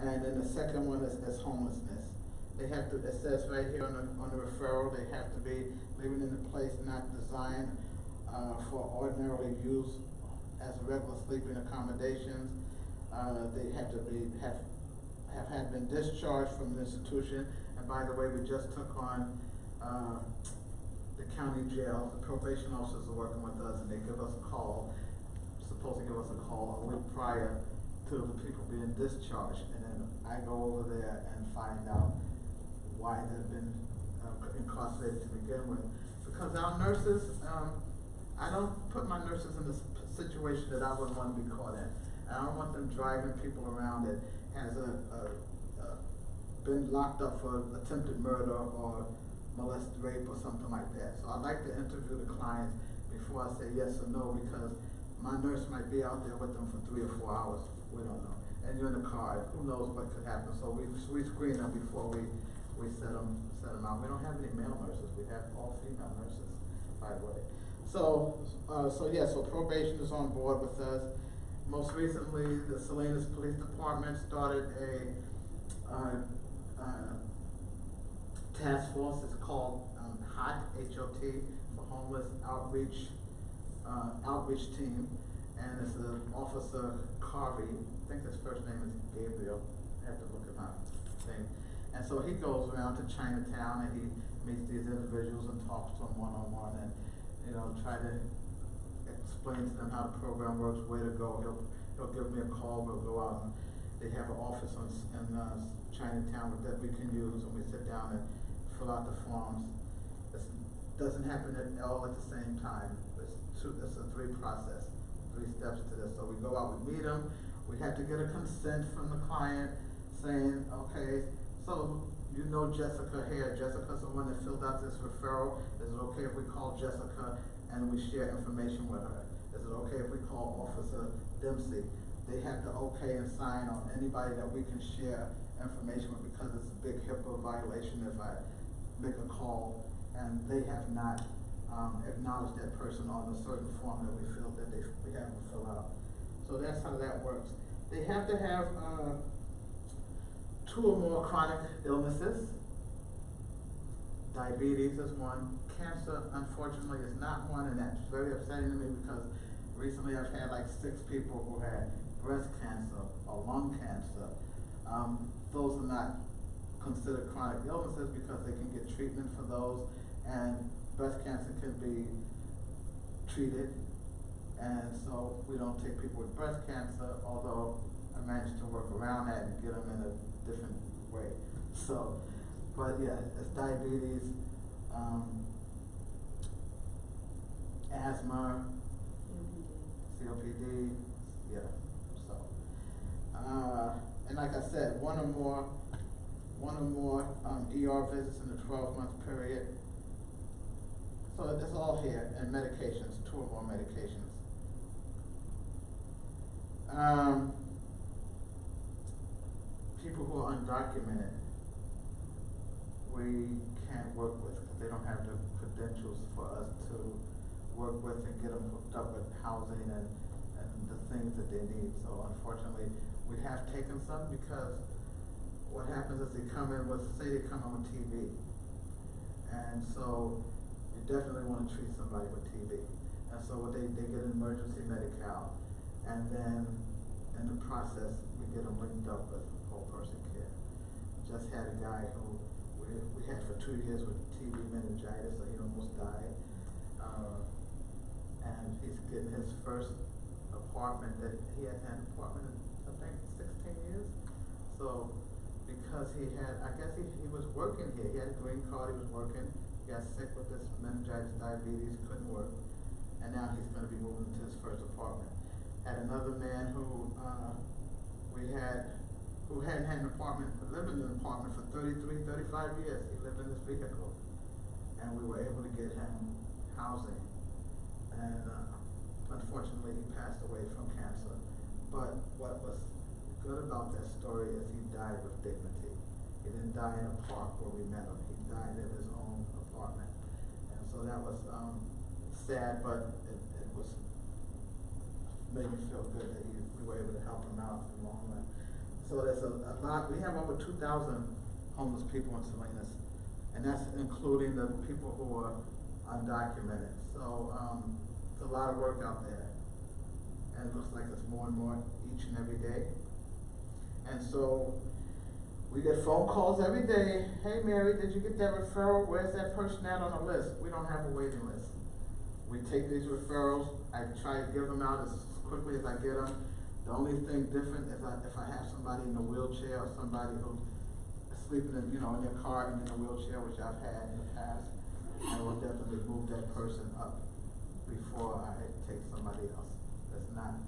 And then the second one is homelessness. They have to, it says right here on the referral, they have to be living in a place not designed for ordinarily use as regular sleeping accommodations. They have to have had been discharged from the institution. And by the way, we just took on the county jail. The probation officers are working with us, and they give us a call, supposed to give us a call a week prior to the people being discharged. And then I go over there and find out why they've been incarcerated to begin with. Because our nurses, I don't put my nurses in the situation that I would want to be caught in. I don't want them driving people around that has been locked up for attempted murder or molested rape or something like that. So I like to interview the clients before I say yes or no, because my nurse might be out there with them for 3 or 4 hours. We don't know. And you're in the car. Who knows what could happen? So we screen them before we set them out. We don't have any male nurses. We have all female nurses, by the way. So probation is on board with us. Most recently, the Salinas Police Department started a task force. It's called HOT, H-O-T, for Homeless Outreach Team. And it's Officer Carvey. I think his first name is Gabriel. I have to look at my thing. And so he goes around to Chinatown and he meets these individuals and talks to them one-on-one and, try to explain to them how the program works, where to go. He'll give me a call, we'll go out and they have an office in Chinatown that we can use, and we sit down and fill out the forms. It doesn't happen all at the same time. It's a 3 steps to this. So we go out, we meet them, we have to get a consent from the client saying, okay, so you know Jessica here. Jessica's the one that filled out this referral. Is it okay if we call Jessica and we share information with her? Is it okay if we call Officer Dempsey? They have to okay and sign on anybody that we can share information with, because it's a big HIPAA violation if I make a call and they have not acknowledged that person on a certain form that we feel that we have to fill out. So that's how that works. They have to have 2 or more chronic illnesses. Diabetes is one. Cancer, unfortunately, is not one, and that's very upsetting to me because recently I've had like 6 people who had breast cancer or lung cancer. Those are not considered chronic illnesses because they can get treatment for those, and breast cancer can be treated, and so we don't take people with breast cancer, although I managed to work around that and get them in a different way. So, but yeah, it's diabetes, asthma, COPD, yeah, so. And like I said, one or more ER visits in the 12-month period. So it's all here, and medications, 2 or more medications. People who are undocumented, we can't work with because they don't have the credentials for us to work with and get them hooked up with housing and the things that they need. So unfortunately, we have taken some because what happens is they come in with, say they come in with TB. And so you definitely want to treat somebody with TB. And so they get an emergency Medi-Cal. And then in the process, we get them linked up with whole person care. Just had a guy who we had for 2 years with TB meningitis, so he almost died. And he's getting his first apartment that he hadn't had an apartment in, I think, 16 years. So because he had, I guess he was working here. He had a green card, he was working. He got sick with this meningitis, diabetes, couldn't work. And now he's going to be moving to his first apartment. Had another man who who hadn't had an apartment, lived in an apartment for 33, 35 years. He lived in this vehicle. And we were able to get him housing. And unfortunately, he passed away from cancer. But what was good about that story is he died with dignity. He didn't die in a park where we met him. He died in his own apartment. And so that was sad, but it made me feel good that we were able to help him out in the long run. So there's a lot, we have over 2,000 homeless people in Salinas, and that's including the people who are undocumented. So, it's a lot of work out there. And it looks like it's more and more each and every day. And so, we get phone calls every day. Hey Mary, did you get that referral? Where's that person at on the list? We don't have a waiting list. We take these referrals, I try to give them out as quickly as I get them. The only thing different is if I have somebody in a wheelchair or somebody who's sleeping in, in their car and in a wheelchair, which I've had in the past, I will definitely move that person up before I take somebody else that's not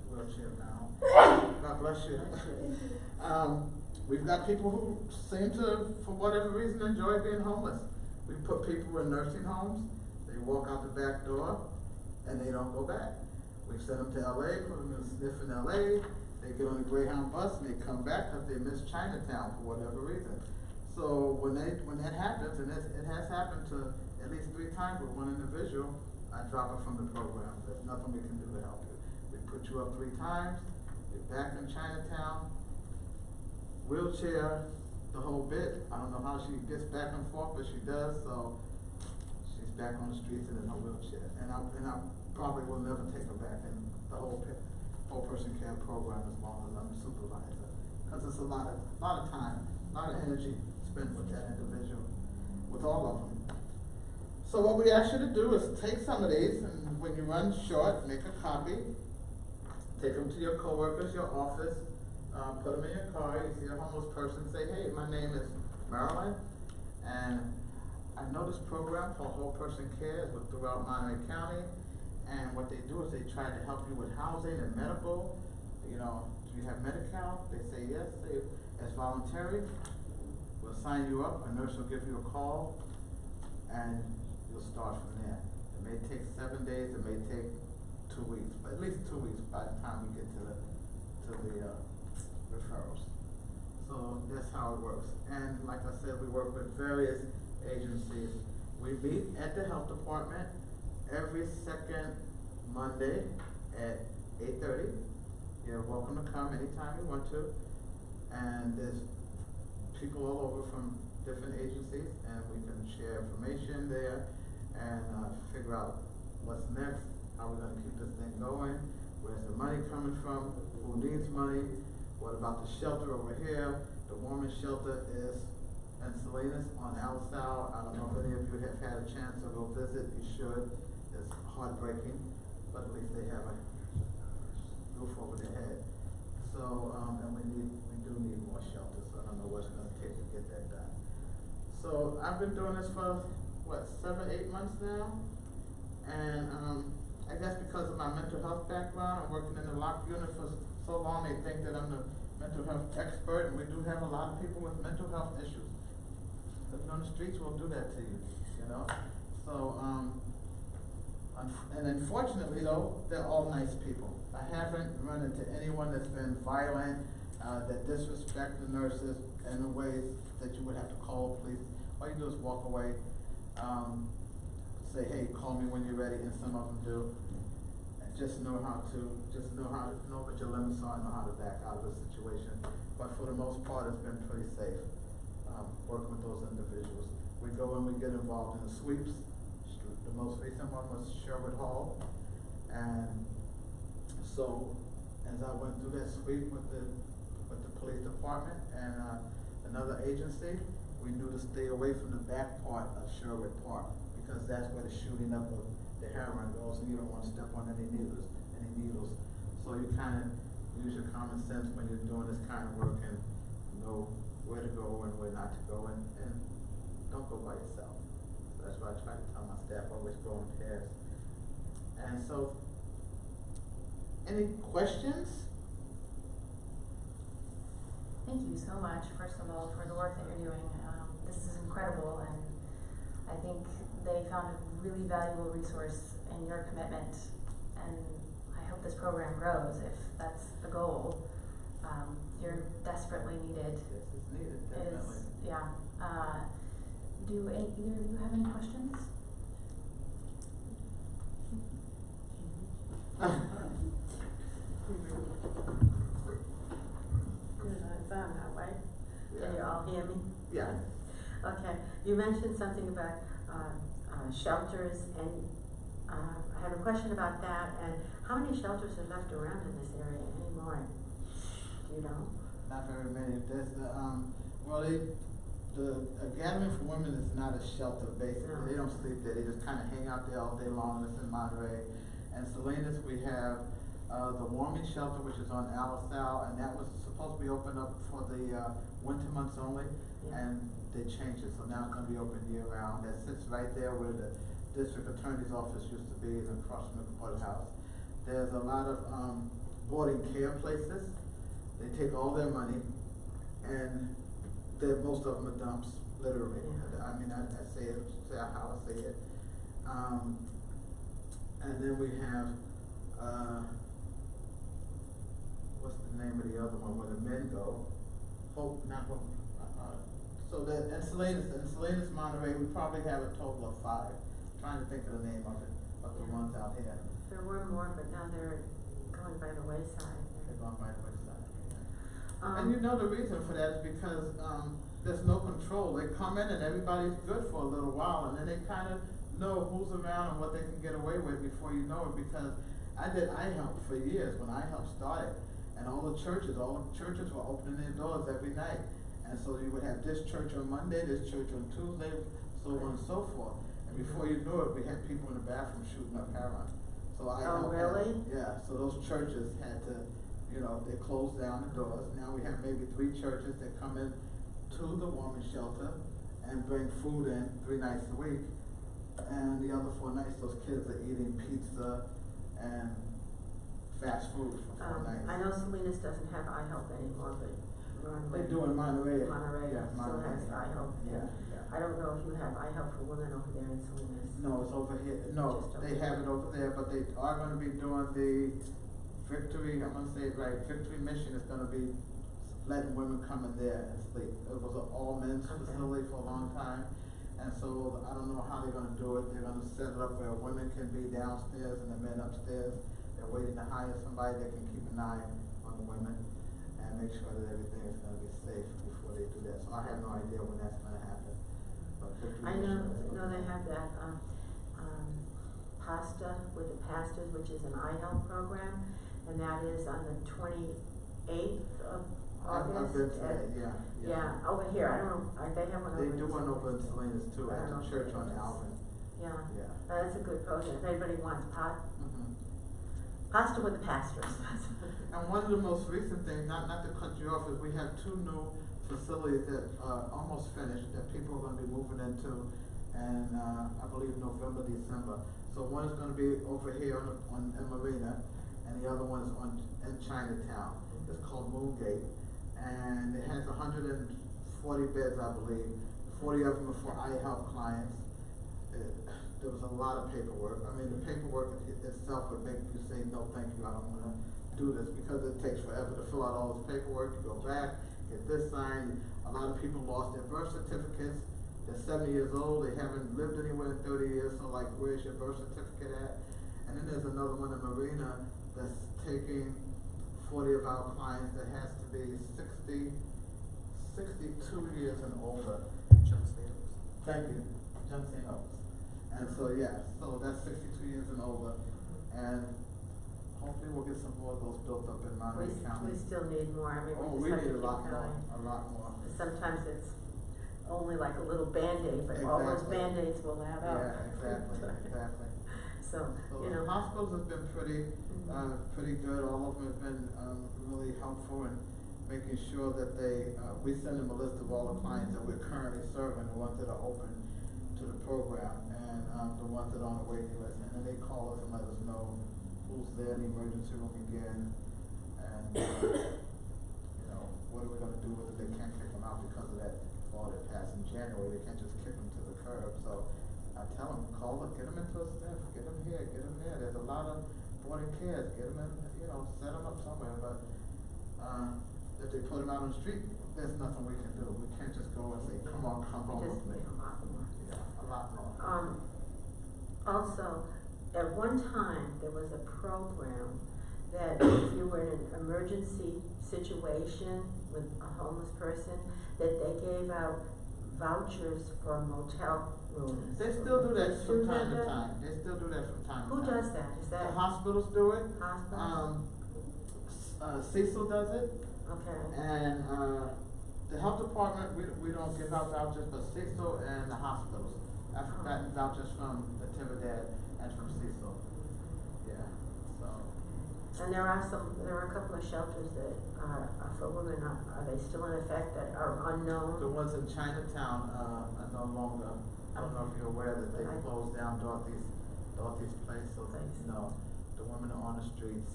wheelchair bound. God bless you. We've got people who seem to, for whatever reason, enjoy being homeless. We put people in nursing homes. They walk out the back door and they don't go back. We send them to LA, put them in a sniff in LA. They get on the Greyhound bus and they come back because they miss Chinatown for whatever reason. So when that happens, and it has happened to at least 3 times with one individual, I drop her from the program. There's nothing we can do to help you. We put you up 3 times, you're back in Chinatown, wheelchair, the whole bit. I don't know how she gets back and forth, but she does, so she's back on the streets and in her wheelchair. And I probably will never take her back in the whole person care program as long as I'm a supervisor. Because it's a lot of time, a lot of energy spent with that individual, with all of them. So what we ask you to do is take some of these, and when you run short, make a copy, take them to your coworkers, your office, put them in your car. You see a homeless person, say, hey, my name is Marilyn, and I know this program called Whole Person Care throughout Monterey County, and what they do is they try to help you with housing and medical. Do you have Medi-Cal? They say yes. It's voluntary. We'll sign you up. A nurse will give you a call, and you'll start from there. It may take 7 days. It may take 2 weeks, but at least 2 weeks by the time we get to the referrals. So that's how it works. And like I said, we work with various agencies. We meet at the health department every second Monday at 8:30. You're welcome to come anytime you want to. And there's people all over from different agencies, and we can share information there and figure out what's next, how we're going to keep this thing going, where's the money coming from, who needs money, what about the shelter over here. The warmest shelter is in Salinas on Alisal. I don't know if any of you have had a chance to go visit. You should. It's heartbreaking, but at least they have a roof over their head. So, and we do need more shelters. So I don't know what it's going to take to get that done. So I've been doing this for, 7, 8 months now? And I guess because of my mental health background, I'm working in the locked unit for so long, they think that I'm the mental health expert, and we do have a lot of people with mental health issues. Living on the streets will do that to you, So, and unfortunately though, they're all nice people. I haven't run into anyone that's been violent, that disrespect the nurses in the ways that you would have to call police. All you do is walk away, say, hey, call me when you're ready, and some of them do. And just know what your limits are and know how to back out of the situation. But for the most part, it's been pretty safe, working with those individuals. We go and we get involved in the sweeps. The most recent one was Sherwood Hall. And so, as I went through that sweep with the police department and another agency, we knew to stay away from the back part of Sherwood Park, because that's where the shooting up of the heroin goes, and you don't want to step on any needles. So you kind of use your common sense when you're doing this kind of work and know where to go and where not to go, and don't go by yourself. So that's why I try to tell my staff, always go in pairs. And so, any questions? Thank you so much, first of all, for the work that you're doing. This is incredible, and I think they found a really valuable resource in your commitment, and I hope this program grows if that's the goal. You're desperately needed. Yes, it's needed, definitely. Do either of you have any questions? hear me? Yeah. Okay, you mentioned something about, shelters, and, I have a question about that, and how many shelters are left around in this area anymore? Do you know? Not very many. There's the, well, a gathering for women is not a shelter, basically. No. They don't sleep there. They just kind of hang out there all day long. It's in Monterey. And Salinas, we have, the warming shelter, which is on Alisal, and that was supposed to be opened up for the, winter months only. Yeah. And they changed it, so now it's gonna be open year round. That sits right there where the district attorney's office used to be, and across from the courthouse. There's a lot of, boarding care places. They take all their money, and most of them are dumps, literally. Yeah. I mean, I say it, say how I say it. And then we have, what's the name of the other one, where the men go? Hope, not Hope, so that, in Salinas, Monterey, we probably have a total of 5. Trying to think of the name of it, of the Yeah. ones out here. There were more, but now they're going by the wayside. They're going by the wayside. Um, And you know the reason for that is because, there's no control. They come in and everybody's good for a little while, and then they kind of know who's around and what they can get away with before you know it. Because I did iHelp for years when iHelp started, and all the churches were opening their doors every night. And so you would have this church on Monday, this church on Tuesday, so on and so forth. And before you knew it, we had people in the bathroom shooting up heroin. So Oh, really? Yeah, so those churches had to, they closed down the doors. Now we have maybe 3 churches that come in to the warming shelter and bring food in 3 nights a week. And the other 4 nights, those kids are eating pizza and fast food for 4 nights. I know Salinas doesn't have iHelp anymore, but They do in Monterey. Monterey Yeah, still Monterey. has iHelp. Yeah. I don't know if you have iHelp for women over there in Salinas. No, it's over here. No, Just over they have here. it over there, but they are gonna be doing the Victory, I'm gonna say it right, Victory Mission is gonna be letting women come in there and sleep. It was an all-men's Okay. facility for a long time, and so I don't know how they're gonna do it. They're gonna set it up where women can be downstairs and the men upstairs. They're waiting to hire somebody that can keep an eye on the women and make sure that everything is gonna be safe before they do that. So I have no idea when that's gonna happen. But Victory I Mission is know over they there. have that, pasta with the pastors, which is an iHelp program, and that is on the 28th of August. I've been to at- that, yeah. Yeah, over here, I don't know, they have one over They in do one over in Salinas. Salinas too, I at don't know the if church it on is. Alvin. Yeah, Yeah. that's a good program, if anybody wants Mhm. pasta with the pastors. And one of the most recent things, not to cut you off, is we have 2 new facilities that are almost finished, that people are gonna be moving into, and, I believe November, December. So one is gonna be over here on Marina, and the other one is in Chinatown. It's called Moongate, and it has 140 beds, I believe. 40 of them are for iHelp clients. There was a lot of paperwork. I mean, the paperwork itself would make you say, no, thank you, I don't wanna do this, because it takes forever to fill out all this paperwork, to go back, get this signed. A lot of people lost their birth certificates. They're 70 years old, they haven't lived anywhere in 30 years, so like, where's your birth certificate at? And then there's another one in Marina that's taking 40 of our clients that has to be 62 years and older. Thank you, Johnson Oaks. And so, so that's 62 years and older, and hopefully we'll get some more of those built up in Monterey County. We still need more, I mean, Oh, we we just have to need keep a lot more, going. a lot more. Sometimes it's only like a little Band-Aid, but all those Exactly. Band-Aids will add up. Yeah, exactly. So, So you know. the hospitals have been pretty good. All of them have been, really helpful in making sure that we send them a list of all the clients that we're currently serving, the ones that are open to the program, and, the ones that are on the waiting list. And then they call us and let us know who's there in the emergency room again, and, what are we gonna do with it? They can't kick them out because of that law that passed in January. They can't just kick them to the curb. So I tell them, call them, get them into a sniff, get them here, get them there. There's a lot of boarding cares, get them in, set them up somewhere. But if they put them out on the street, there's nothing we can do. We can't just go and say, come on, come home with me. Just a lot more. Yeah, a lot more. Also, at one time, there was a program that if you were in an emergency situation with a homeless person, that they gave out vouchers for motel rooms. They still do that Still from time do to that? time. They still do that from time to Who time. does that? Is The that hospitals do it. hospitals? Cecil does it. Okay. And, the health department, we don't give out vouchers, but Cecil and the hospitals. I've gotten vouchers from the Tividad and from Cecil. Yeah, so. And there are a couple of shelters that are for women, are they still in effect, that are unknown? The ones in Chinatown, are no longer, I don't know if you're aware that they closed down Dorothy's Place, so they, the women are on the streets.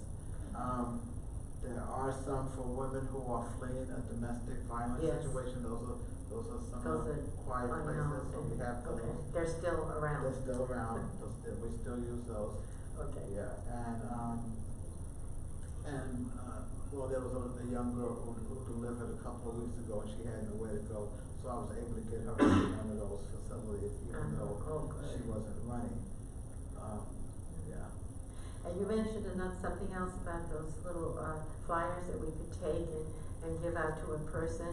There are some for women who are fleeing a domestic violence Yes. situation, those are some Those are quiet unknown, places, so we have those. okay, they're still around? They're still around, we still use those. Okay. Yeah, well, there was a young girl who delivered a couple of weeks ago and she had nowhere to go, so I was able to get her into one of those facilities, even though she wasn't running. Yeah. And you mentioned something else about those little flyers that we could take and give out to a person,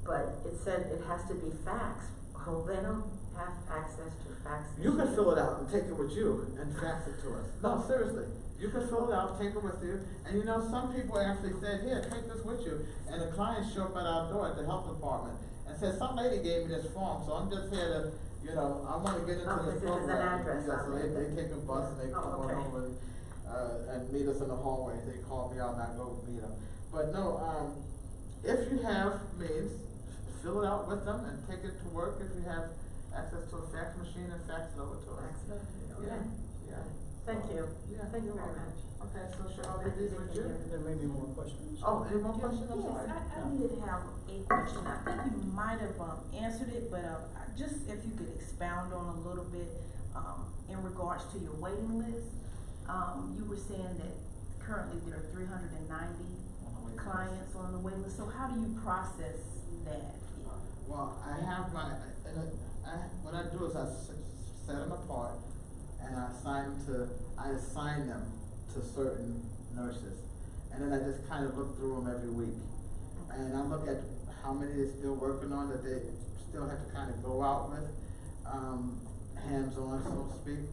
but it said it has to be faxed. Oh, they don't have access to fax. You can fill it out and take it with you and fax it to us. No, seriously. You can fill it out, take it with you, and you know, some people actually said, here, take this with you, and the clients show up at our door at the health department and said, some lady gave me this form, so I'm just here to, I wanna get into this program. There's an address Yeah, on so there. they take a bus and they come on over and meet us in the hallway. They call me out and I go meet them. But no, if you have means, fill it out with them and take it to work if you have access to a fax machine and fax it over to us. Excellent. Yeah, yeah. Thank you. Yeah, Thank you you're very welcome. much. Okay, so should I leave these with you? There may be more questions. Oh, any more questions? I'm sorry. Yes, I did have a question. I think you might have answered it, but just if you could expound on a little bit in regards to your waiting list. You were saying that currently there are 390 clients on the waiting list. So how do you process that? Well, I have what I do is I set them apart and I assign them to certain nurses. And then I just kind of look through them every week. And I look at how many they're still working on that they still have to kind of go out with, hands-on, so to speak.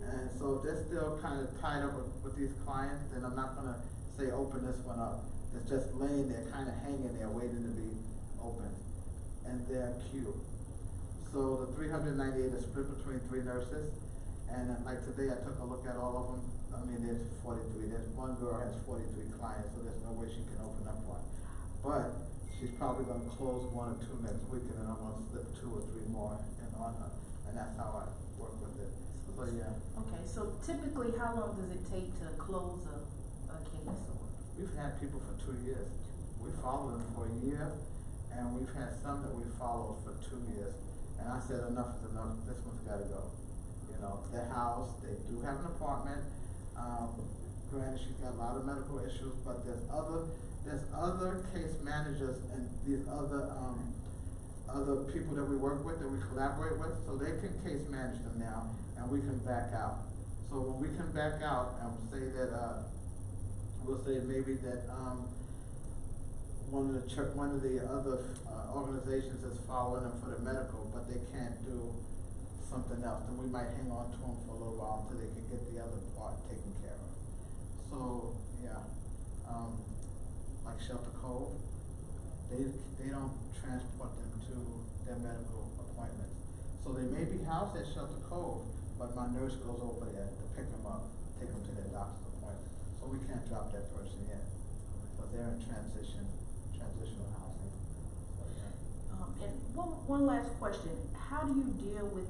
And so if they're still kind of tied up with these clients, then I'm not gonna say open this one up. It's just laying there, kind of hanging there, waiting to be opened. And they're queue. So the 398 is split between 3 nurses. And like today, I took a look at all of them. I mean, there's 43. There's one girl has 43 clients, so there's no way she can open up one. But she's probably gonna close 1 or 2 next week, and then I'm gonna slip 2 or 3 more in on her. And that's how I work with it. So yeah. Okay, so typically how long does it take to close a case? We've had people for 2 years. We followed them for a year, and we've had some that we followed for 2 years. And I said, enough is enough. This one's gotta go. Their house, they do have an apartment. Granted, she's got a lot of medical issues, but there's other case managers and these other people that we work with, that we collaborate with, so they can case manage them now, and we can back out. So when we can back out and say that, we'll say maybe that, one of the other organizations is following them for the medical, but they can't do something else, then we might hang on to them for a little while until they can get the other part taken care of. So, yeah, like Shelter Cove, they don't transport them to their medical appointments. So they may be housed at Shelter Cove, but my nurse goes over there to pick them up, take them to their doctor's appointment. So we can't drop that person yet, but they're in transitional housing. So, yeah. And one last question. How do you deal with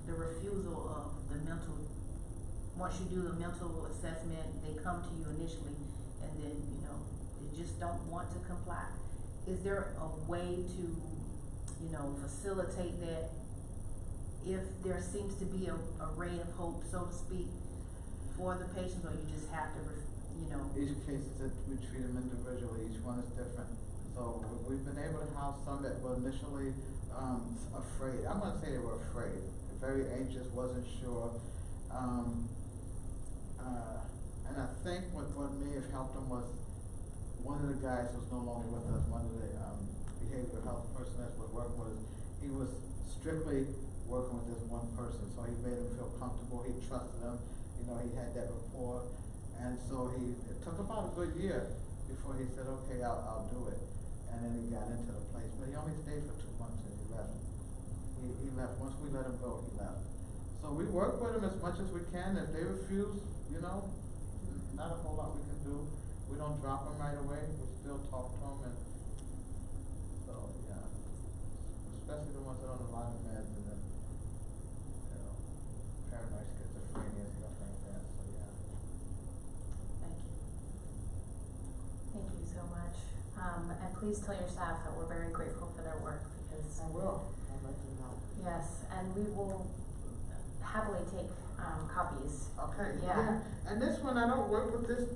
the refusal of the mental, once you do the mental assessment, they come to you initially and then, they just don't want to comply? Is there a way to, facilitate that if there seems to be a ray of hope, so to speak, for the patients, or you just have to, Each case is that we treat them individually, each one is different. So we've been able to house some that were initially afraid. I'm gonna say they were afraid, very anxious, wasn't sure. And I think what may have helped him was, one of the guys who's no longer with us, one of the, behavioral health person that was working with us, he was strictly working with this one person, so he made him feel comfortable, he trusted him, you know, he had that rapport. And so it took about a good year before he said, okay, I'll do it. And then he got into the place, but he only stayed for 2 months and he left. He left, once we let him go, he left. So we work with them as much as we can. If they refuse, you know, not a whole lot we can do. We don't drop them right away. We still talk to them, and so yeah. Especially the ones that are on a lot of meds and then, you know, paranoid schizophrenia and stuff like that. So yeah. Thank you. Thank you so much. And please tell your staff that we're very grateful for their work because. I will. I'll let you know. Yes, and we will happily take copies. Okay, Yeah. yeah, and this one, I don't work with this,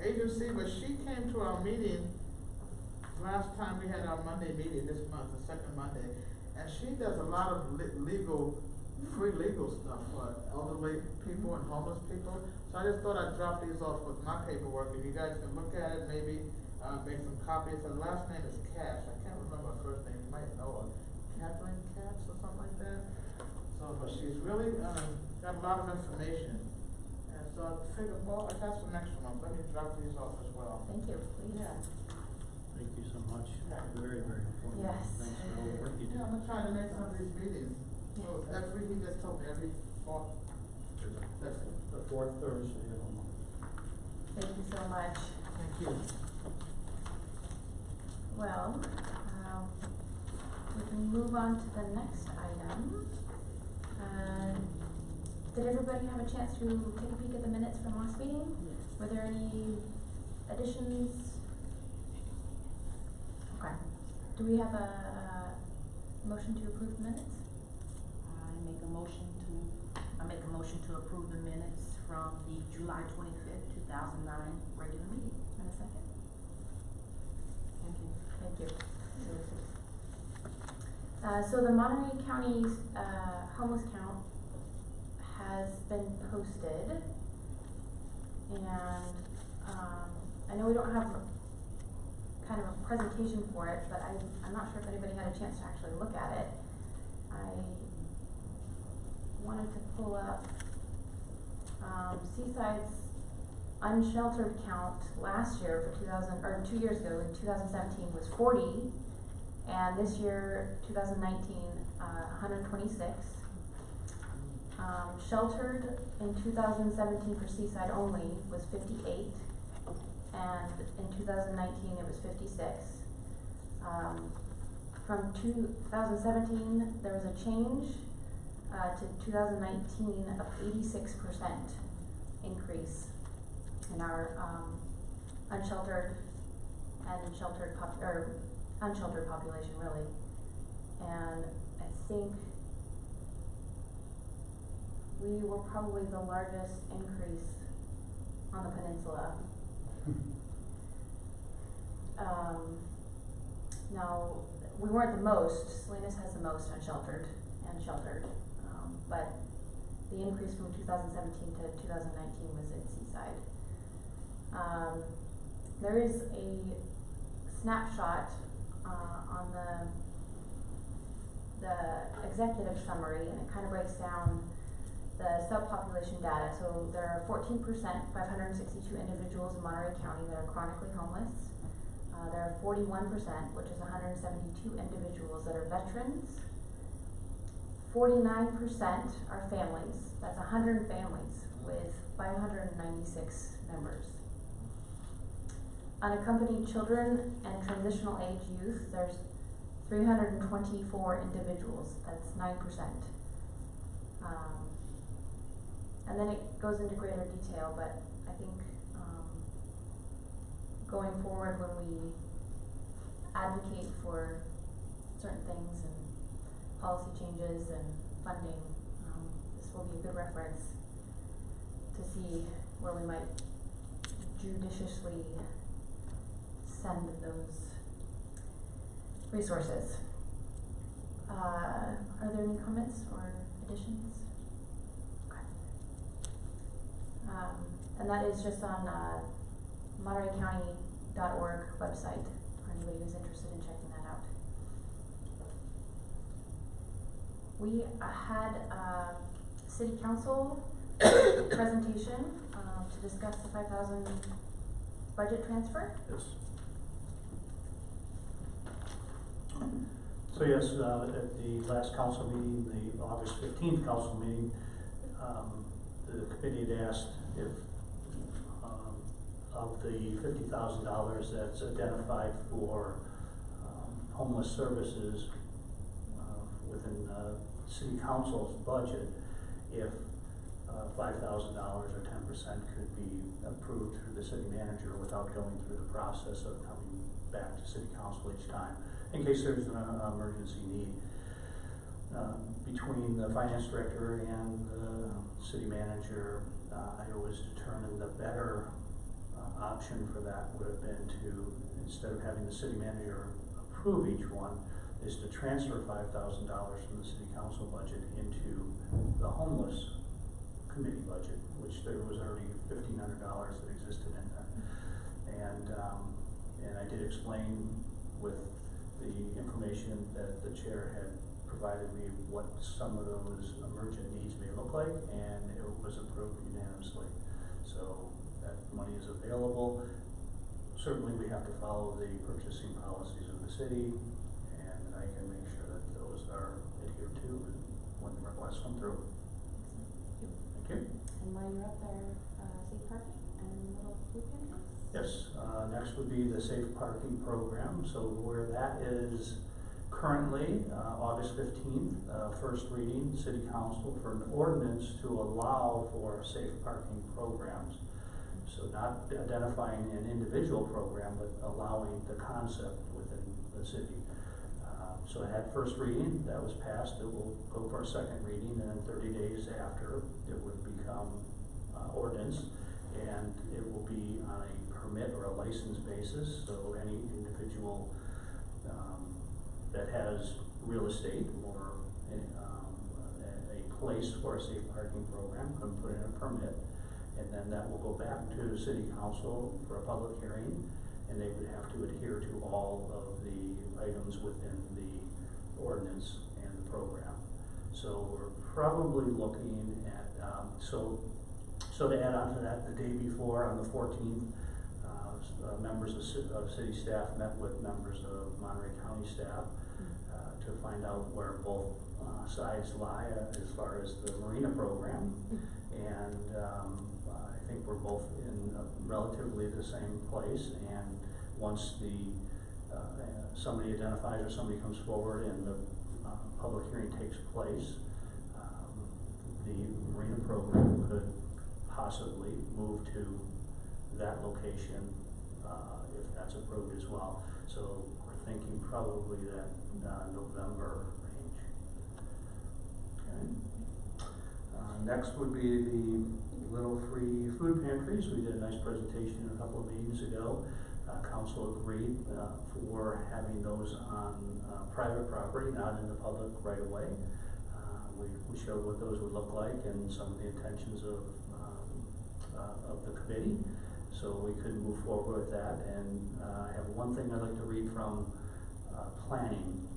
agency, but she came to our meeting last time we had our Monday meeting this month, the second Monday, and she does a lot of free legal stuff for elderly people and homeless people. So I just thought I'd drop these off with my paperwork, and you guys can look at it, maybe, make some copies. Her last name is Cash, I can't remember her first name, you might know her, Kathleen Cash or something like that. So, but she's really, got a lot of information. And so I figured, well, that's for next month, let me drop these off as well. Thank you, please. Yeah. Thank you so much. Yeah. Very, very important. Yes. Thanks for all the work you do. Yeah, I'm gonna try to make some of these meetings. So he just told me every fourth, that's it. The fourth Thursday of the month. Thank you so much. Thank you. Well, we can move on to the next item. Did everybody have a chance to take a peek at the minutes from last meeting? Were there any additions? Okay. Do we have a motion to approve the minutes? I make a motion to approve the minutes from the July 25th, 2009 regular meeting. And a second? Thank you. Thank you. So the Monterey County, homeless count has been posted. And, I know we don't have kind of a presentation for it, but I'm not sure if anybody had a chance to actually look at it. I wanted to pull up, Seaside's unsheltered count last year for 2 years ago in 2017 was 40, and this year, 2019, 126. Sheltered in 2017 for Seaside only was 58, and in 2019 it was 56. From 2017, there was a change to 2019 of 86% increase in our unsheltered and sheltered unsheltered population really. And I think we were probably the largest increase on the peninsula. Now, we weren't the most. Salinas has the most unsheltered and sheltered, but the increase from 2017 to 2019 was in Seaside. There is a snapshot on the executive summary, and it kind of breaks down the subpopulation data. So there are 14%, 562 individuals in Monterey County that are chronically homeless. There are 41%, which is 172 individuals that are veterans. 49% are families. That's 100 families with 596 members. Unaccompanied children and transitional age youth, there's 324 individuals. That's 9%. And then it goes into greater detail, but I think going forward when we advocate for certain things and policy changes and funding, this will be a good reference to see where we might judiciously send those resources. Are there any comments or additions? Okay. And that is just on, MontereyCounty.org website, for anybody who's interested in checking that out. We had a city council presentation, to discuss the 5,000 budget transfer. Yes. So yes, at the last council meeting, the August 15th council meeting, the committee had asked if, of the $50,000 that's identified for homeless services within city council's budget, if $5,000 or 10% could be approved through the city manager without going through the process of coming back to city council each time, in case there's an emergency need. Between the finance director and the city manager, it was determined the better option for that would have been to, instead of having the city manager approve each one, is to transfer $5,000 from the city council budget into the homeless committee budget, which there was already $1,500 that existed in there. And I did explain with the information that the chair had provided me what some of those emergent needs may look like, and it was approved unanimously. So that money is available. Certainly we have to follow the purchasing policies of the city, and I can make sure that those are adhered to when the requests come through. Thank you. And while you're up there, safe parking and little food pantries? Yes, next would be the safe parking program. So where that is currently, August 15th, first reading, city council for an ordinance to allow for safe parking programs. So not identifying an individual program, but allowing the concept within the city. So it had first reading, that was passed. It will go for a second reading, and then 30 days after, it would become ordinance, and it will be on a permit or a license basis. So any individual that has real estate or a place for a safe parking program can put in a permit, and then that will go back to the city council for a public hearing, and they would have to adhere to all of the items within the ordinance and the program. So we're probably looking at, so to add on to that, the day before, on the 14th, members of city staff met with members of Monterey County staff to find out where both sides lie as far as the marina program. And I think we're both in relatively the same place, and once the somebody identifies or somebody comes forward and the public hearing takes place, the marina program could possibly move to that location if that's approved as well. So we're thinking probably that November range. Okay. Next would be the little free food pantries. We did a nice presentation a couple of meetings ago. Council agreed for having those on private property, not in the public right away. We showed what those would look like and some of the intentions of the committee, so we could move forward with that. And I have one thing I'd like to read from planning.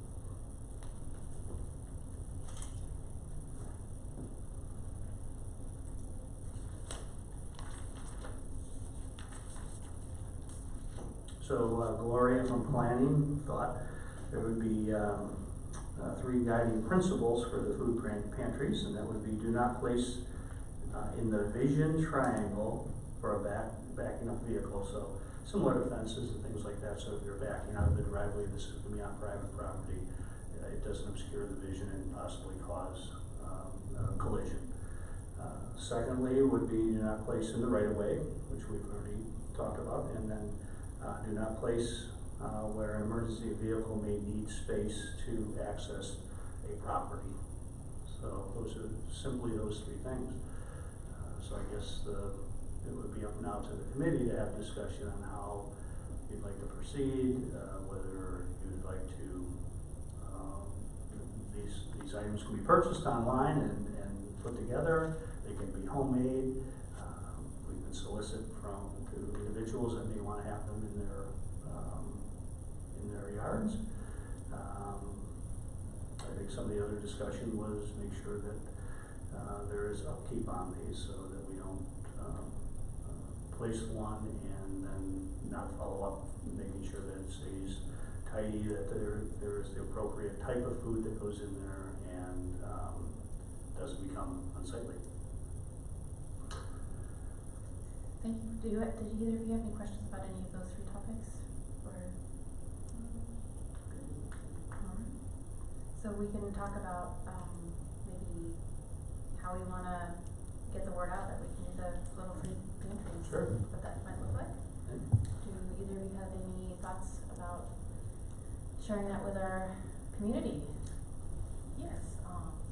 So Gloria from planning thought there would be 3 guiding principles for the food pantries, and that would be: do not place in the vision triangle for a backing up vehicle. So similar to fences and things like that. So if you're backing out of the driveway, this is going to be on private property. It doesn't obscure the vision and possibly cause a collision. Secondly, would be do not place in the right of way, which we've already talked about, and then do not place where an emergency vehicle may need space to access a property. So those are simply those 3 things. So I guess it would be up now to the committee to have discussion on how you'd like to proceed, whether you'd like to, these items can be purchased online and put together. They can be homemade. We can solicit to individuals that may wanna have them in their yards. I think some of the other discussion was make sure that, there is upkeep on these so that we don't, place one and then not follow up, making sure that it stays tidy, that there is the appropriate type of food that goes in there and, doesn't become unsightly. Thank you. Did either of you have any questions about any of those 3 topics? Or? So we can talk about, maybe how we wanna get the word out that we can do the little free pantries. Sure. What that might look like. Okay. Do either of you have any thoughts about sharing that with our community? Yes,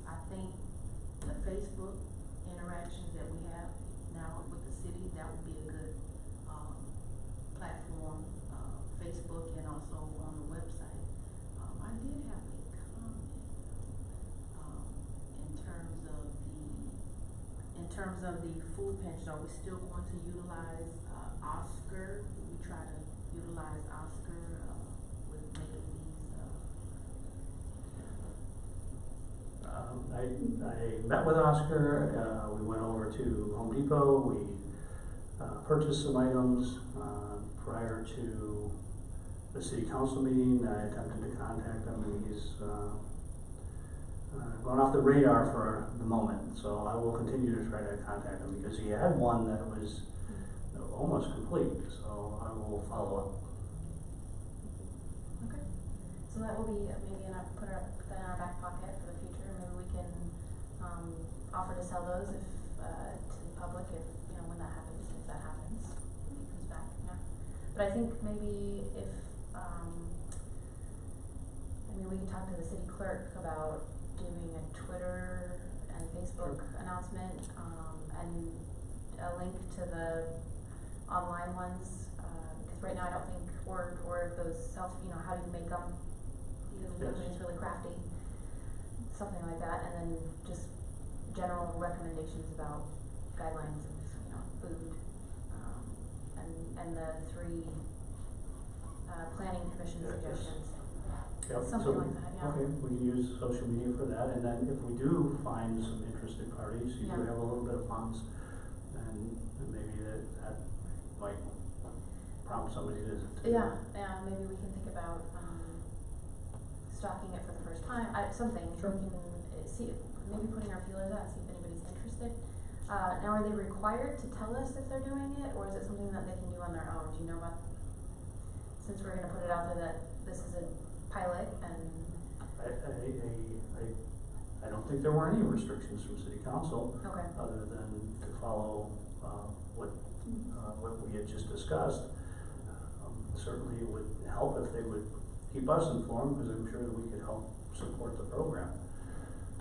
I think the Facebook interactions that we have now with the city, that would be a good, platform, Facebook and also on the website. I did have a comment, in terms of the food pantry, are we still going to utilize, Oscar? We try to utilize Oscar, with making these, I met with Oscar, we went over to Home Depot, we purchased some items. Prior to the city council meeting, I attempted to contact him, and he's gone off the radar for the moment. So I will continue to try to contact him because he had one that was almost complete, so I will follow up. Okay. So that will be maybe put that in our back pocket for the future. Maybe we can offer to sell those if to the public if when that happens, if that happens, when he comes back. Yeah. But I think maybe if we can talk to the city clerk about doing a Twitter and Facebook announcement and a link to the online ones because right now I don't think or those how do you make them? It's really crafty, something like that, and then just general recommendations about guidelines of food, and the 3 planning commission suggestions. Yep. Something like that, yeah. Okay, we can use social media for that, and then if we do find some interested parties, you do have a little bit of funds, and maybe that might prompt somebody to. Yeah, maybe we can think about stocking it for the first time. Something Sure. we can see, maybe putting our feelers out, see if anybody's interested. Now, are they required to tell us if they're doing it, or is it something that they can do on their own? Do you know about? Since we're going to put it out there that this is a pilot and. I don't think there were any restrictions from city council. Okay. Other than to follow what we had just discussed. Certainly it would help if they would keep us informed, because I'm sure that we could help support the program.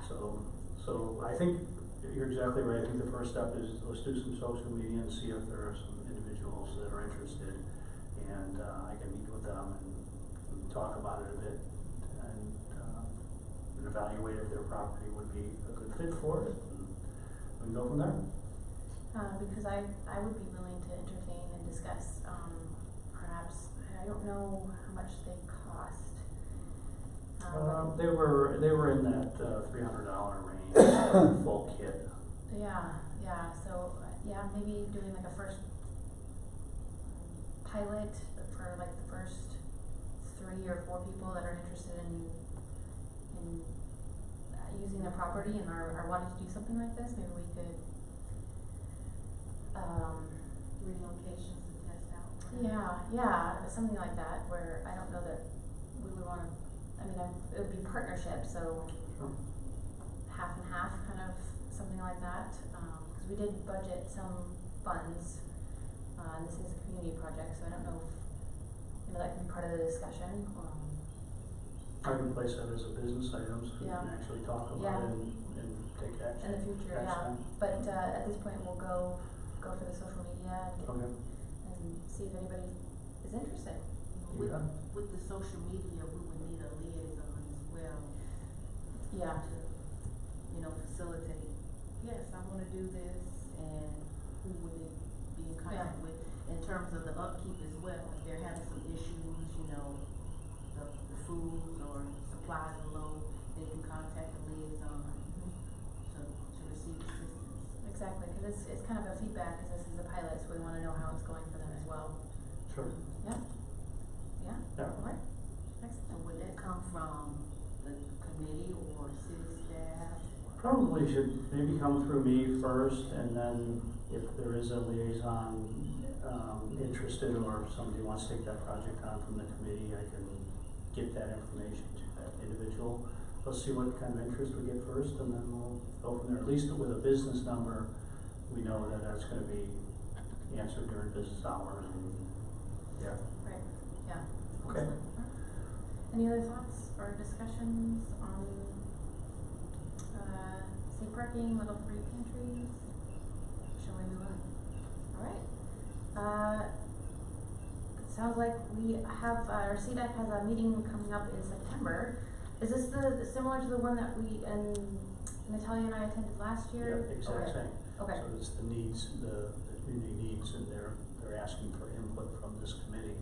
So I think you're exactly right. I think the first step is let's do some social media and see if there are some individuals that are interested, and I can meet with them and talk about it a bit and evaluate if their property would be a good fit for it, and we can go from there. Because I would be willing to entertain and discuss, perhaps, I don't know how much they cost. They were in that $300 range, full kit. Yeah, so, maybe doing like a first pilot for like the first 3 or 4 people that are interested in using their property and are wanting to do something like this. Maybe we could, relocations to test out. something like that, where I don't know that we would wanna, it would be partnership, so Sure. half and half, kind of, something like that, cause we did budget some funds, and this is a community project, so I don't know if, that can be part of the discussion, I can place that as a business item, so we Yeah. can actually talk about Yeah. it and take action. in the future, next time. But, at this point, we'll go for the social media and Okay. and see if anybody is interested. Yeah. With the social media, we would need a liaison as well. Yeah. To, facilitate, yes, I wanna do this, and who would it be in contact with, in terms of the upkeep as well. If they're having some issues, you know, the foods or supplies are low, they can contact the liaison to receive assistance. Exactly, because it's kind of a feedback, because this is a pilot, so we wanna know how it's going for them as well. Sure. Yeah? Yeah? Yeah. Alright, excellent. And would that come from the committee or city staff? Probably should maybe come through me first, and then if there is a liaison, interested, or somebody wants to take that project on from the committee, I can get that information to that individual. Let's see what kind of interest we get first, and then we'll go from there. At least with a business number, we know that that's gonna be answered during business hours, and, yeah. Right, yeah. Okay. Excellent. Alright. Any other thoughts or discussions on, safe parking, level 3 pantries? Shall we move on? Alright. It sounds like we have, our CDAC has a meeting coming up in September. Is this similar to the one that we, Natalia and I attended last year? Yep, exact Okay. same. Okay. So it's the needs, the community needs, and they're asking for input from this committee.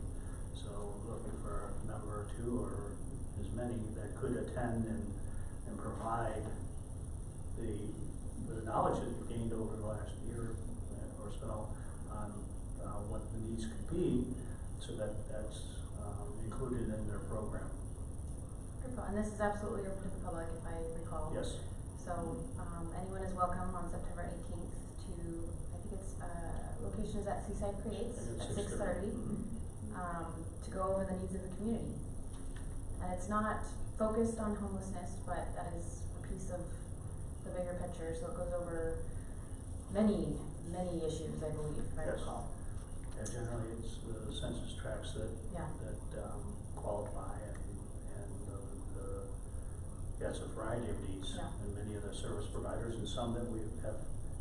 So looking for a member or two, or as many that could attend and provide the knowledge that we've gained over the last year or so on what the needs could be, so that's included in their program. Wonderful. And this is absolutely open to the public, if I recall. Yes. So, anyone is welcome on September 18th to, I think it's, location is at Seaside Creates And at it's 6:30, to go over the needs of the community. And it's not focused on homelessness, but that is a piece of the bigger picture, so it goes over many, many issues, I believe, if I Yes. recall. Yeah, generally it's the census tracts that Yeah. qualify, and it's a variety of needs, Yeah. and many of the service providers, and some that we have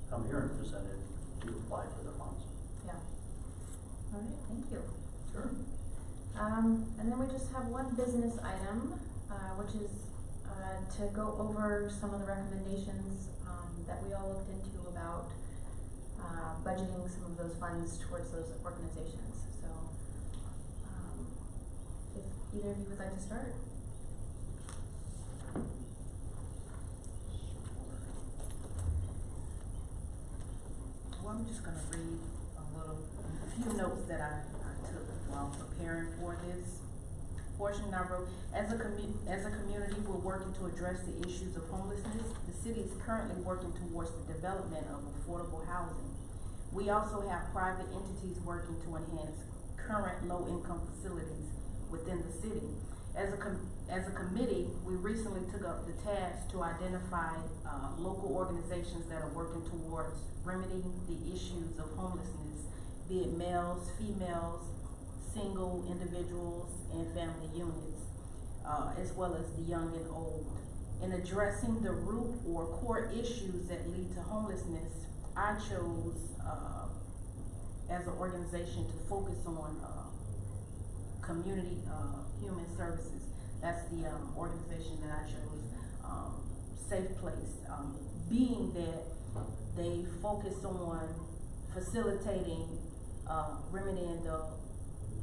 come here and presented to apply for the funds. Yeah. All right, thank you. Sure. And then we just have one business item, which is, to go over some of the recommendations, that we all looked into about, budgeting some of those funds towards those organizations, so, if either of you would like to start? Well, I'm just gonna read a few notes that I took while preparing for this portion. I wrote, as a community, we're working to address the issues of homelessness. The city is currently working towards the development of affordable housing. We also have private entities working to enhance current low-income facilities within the city. As a committee, we recently took up the task to identify local organizations that are working towards remedying the issues of homelessness, be it males, females, single individuals, and family units, as well as the young and old. In addressing the root or core issues that lead to homelessness, I chose, as an organization, to focus on community human services. That's the organization that I chose, Safe Place, being that they focus on facilitating, remedying the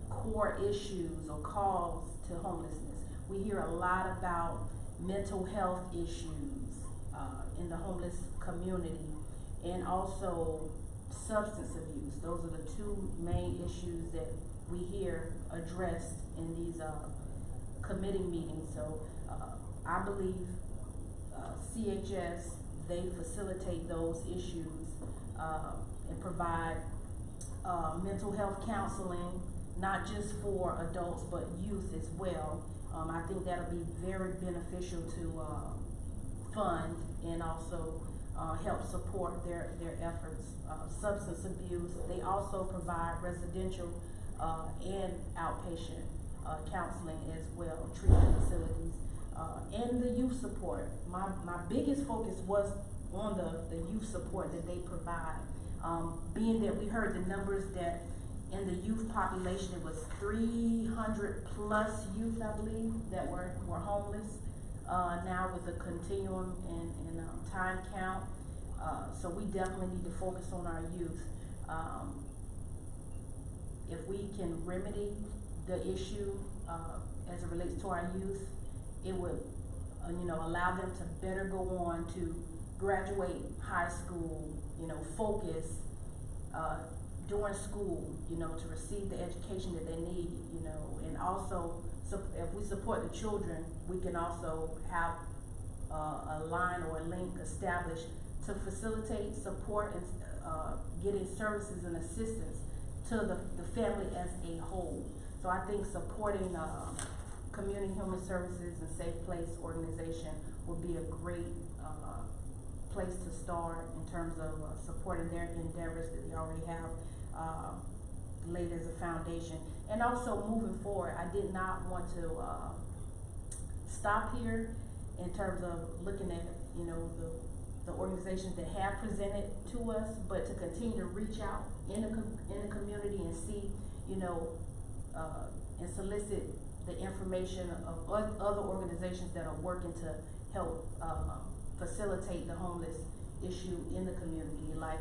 core issues or cause to homelessness. We hear a lot about mental health issues in the homeless community, and also substance abuse. Those are the two main issues that we hear addressed in these committee meetings. So I believe CHS, they facilitate those issues and provide mental health counseling, not just for adults but youth as well. I think that'll be very beneficial to fund and also help support their efforts. Substance abuse, they also provide residential and outpatient counseling as well, treatment facilities, and the youth support. My biggest focus was on the youth support that they provide. Being that we heard the numbers that in the youth population, it was 300 plus youth, I believe, that were homeless. Now with the continuum and time count, so we definitely need to focus on our youth. if we can remedy the issue, as it relates to our youth, it would, allow them to better go on to graduate high school, focus, during school, to receive the education that they need, and also, if we support the children, we can also have a line or a link established to facilitate, support, and getting services and assistance to the family as a whole. So I think supporting Community Human Services and Safe Place organization would be a great place to start in terms of supporting their endeavors that they already have laid as a foundation. And also moving forward, I did not want to stop here in terms of looking at, the organizations that have presented to us, but to continue to reach out in the community and see, and solicit the information of other organizations that are working to help facilitate the homeless issue in the community. Like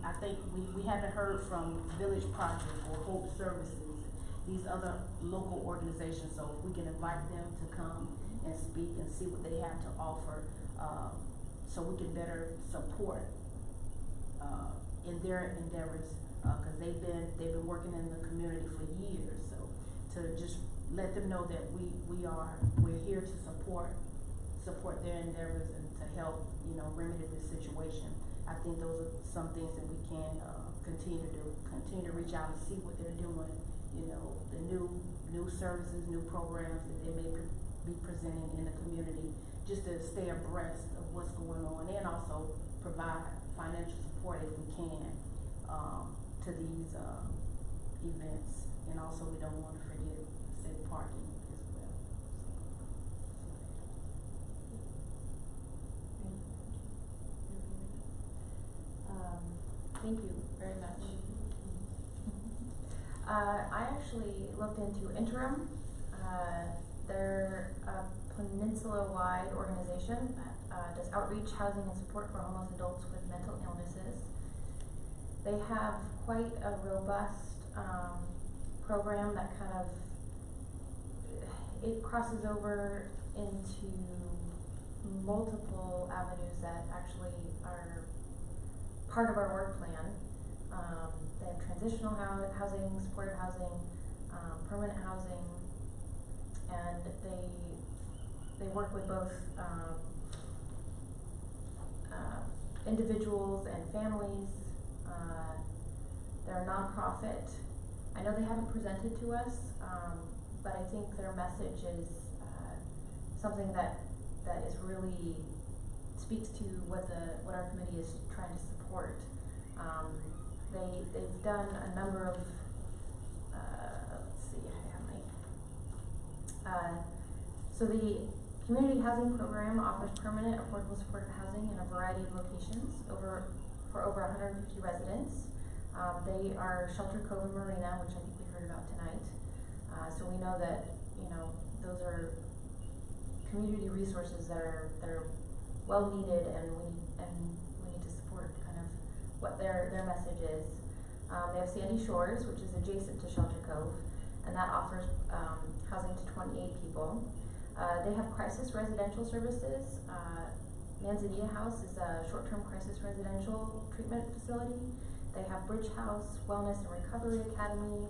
I think we haven't heard from Village Project or Hope Services, these other local organizations. So if we can invite them to come and speak and see what they have to offer, so we can better support in their endeavors, because they've been working in the community for years. So to just let them know that we're here to support their endeavors and to help, remedy this situation. I think those are some things that we can continue to do. Continue to reach out and see what they're doing. The new services, new programs that they may be presenting in the community, just to stay abreast of what's going on, and also provide financial support if we can to these events. And also, we don't want to forget safe parking as well. Thank you very much. I actually looked into Interim. They're a peninsula-wide organization that does outreach, housing, and support for homeless adults with mental illnesses. They have quite a robust program that it crosses over into multiple avenues that actually are part of our work plan. They have transitional housing, supportive housing, permanent housing, and they work with both individuals and families. They're a nonprofit. I know they haven't presented to us, but I think their message is something that is really speaks to what our committee is trying to support. They've done a number of let's see, so the community housing program offers permanent affordable supportive housing in a variety of locations for over 150 residents. They are Shelter Cove and Marina, which I think we heard about tonight. So we know that those are community resources that are well needed, and we need to support kind of what their message is. They have Sandy Shores, which is adjacent to Shelter Cove, and that offers housing to 28 people. They have crisis residential services. Manzanita House is a short-term crisis residential treatment facility. They have Bridge House, Wellness and Recovery Academy.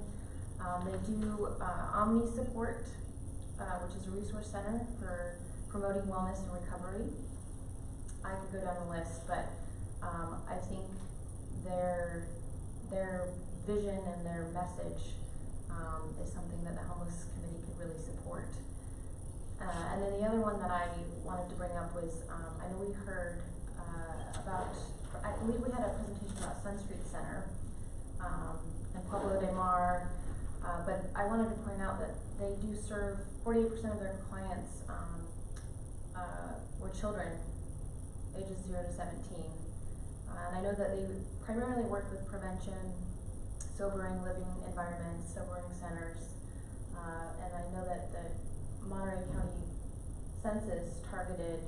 They do Omni Support, which is a resource center for promoting wellness and recovery. I could go down the list, but I think their vision and their message is something that the homeless committee could really support. And then the other one that I wanted to bring up was, I know we heard about, I believe we had a presentation about Sun Street Center and Pueblo de Mar, but I wanted to point out that they do serve 48% of their clients were children ages 0 to 17. And I know that they primarily work with prevention, sobering living environments, sobering centers, and I know that the Monterey County Census targeted,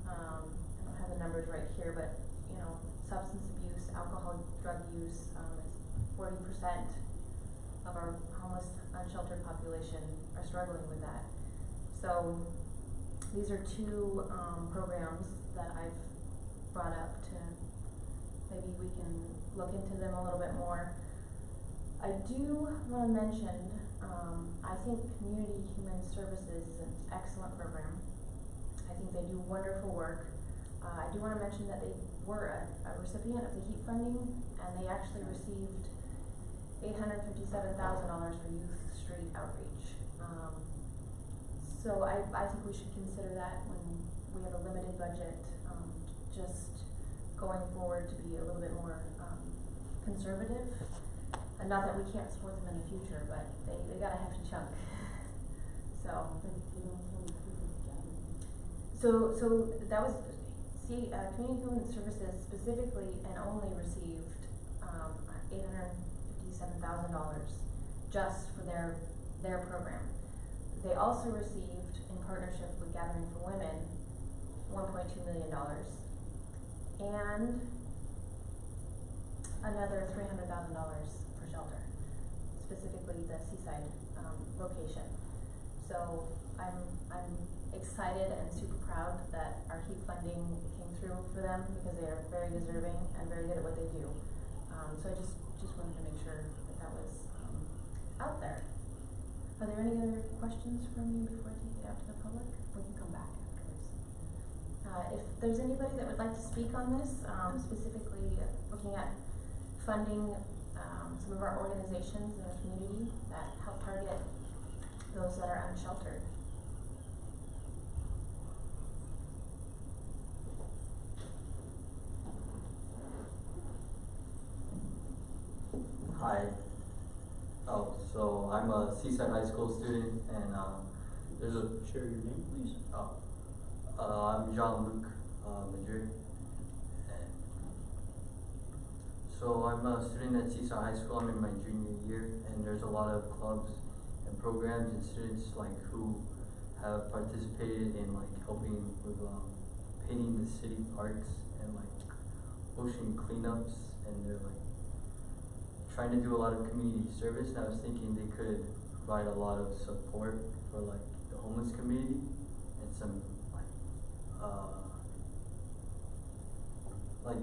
I don't have the numbers right here, but substance abuse, alcohol, drug use is 40% of our homeless, unsheltered population are struggling with that. So these are two programs that I've brought up to, maybe we can look into them a little bit more. I do want to mention, I think Community Human Services is an excellent program. I think they do wonderful work. I do want to mention that they were a recipient of the HEAP funding, and they actually received $857,000 for Youth Street Outreach. So I think we should consider that when we have a limited budget, just going forward to be a little bit more conservative. And not that we can't support them in the future, but they got a hefty chunk. So that was, Community Human Services specifically and only received $857,000 just for their program. They also received, in partnership with Gathering for Women, $1.2 million and another $300,000 for shelter, specifically the Seaside location. So I'm excited and super proud that our HEAP funding came through for them, because they are very deserving and very good at what they do. So I just wanted to make sure that was out there. Are there any other questions from you before I take it out to the public? We can come back afterwards. If there's anybody that would like to speak on this, specifically looking at funding some of our organizations in the community that help target those that are unsheltered. Hi. So I'm a Seaside High School student, and there's a. Share your name, please. I'm Jean-Luc Madrid. So I'm a student at Seaside High School. I'm in my junior year, and there's a lot of clubs and programs and students who have participated in helping with painting the city parks and ocean cleanups, and they're trying to do a lot of community service. And I was thinking they could provide a lot of support for the homeless community and some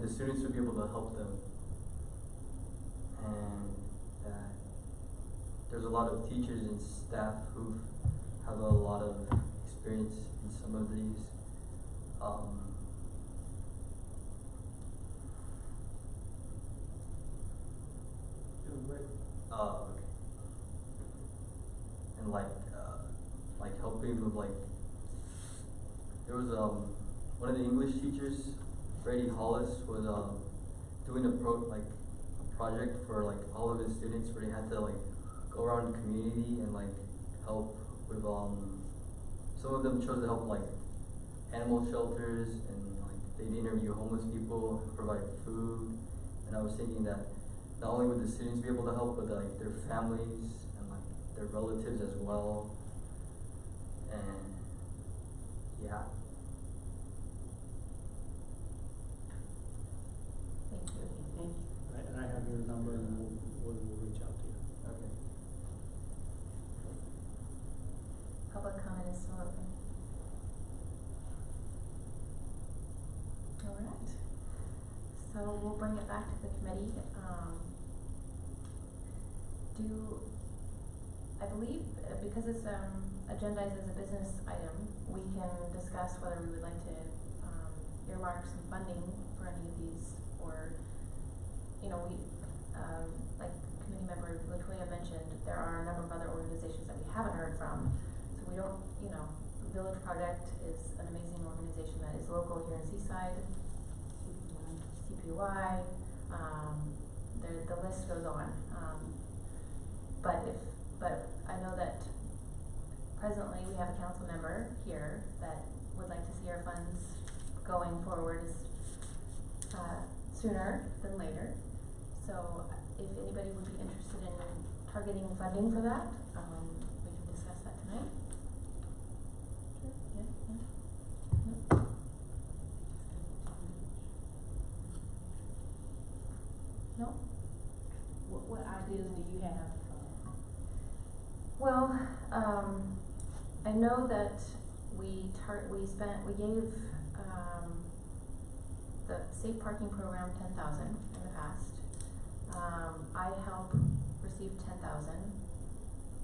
the students would be able to help them, and that there's a lot of teachers and staff who have a lot of experience in some of these. Doing great. Okay. And helping with there was one of the English teachers, Freddie Hollis, was doing a project for all of his students, where they had to go around the community and help with some of them chose to help animal shelters, and they'd interview homeless people, provide food. And I was thinking that not only would the students be able to help, but their families and their relatives as well. And yeah. Thank you. Thank you. And I have your number, and we'll reach out to you. Okay. Public comment is still open. All right. So we'll bring it back to the committee. I believe, because it's agendized as a business item, we can discuss whether we would like to earmark some funding for any of these, or, like committee member Latoya mentioned, there are a number of other organizations that we haven't heard from. So we don't, the Village Project is an amazing organization that is local here in Seaside. CPY, the list goes on. But I know that presently we have a council member here that would like to see our funds going forward sooner than later. So if anybody would be interested in targeting funding for that, we can discuss that tonight. Sure. Yeah. No? What ideas do you have I know that we gave, the safe parking program 10,000 in the past. I help received 10,000,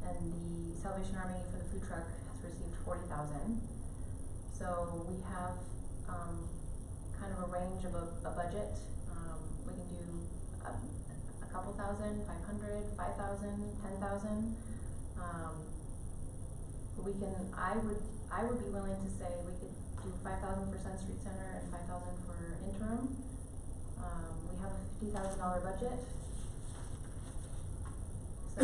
and the Salvation Army for the food truck has received 40,000. So we have, kind of a range of a budget. We can do a couple thousand, 500, 5,000, 10,000. I would be willing to say we could do 5,000 for Sun Street Center and 5,000 for interim. We have a $50,000 budget. So.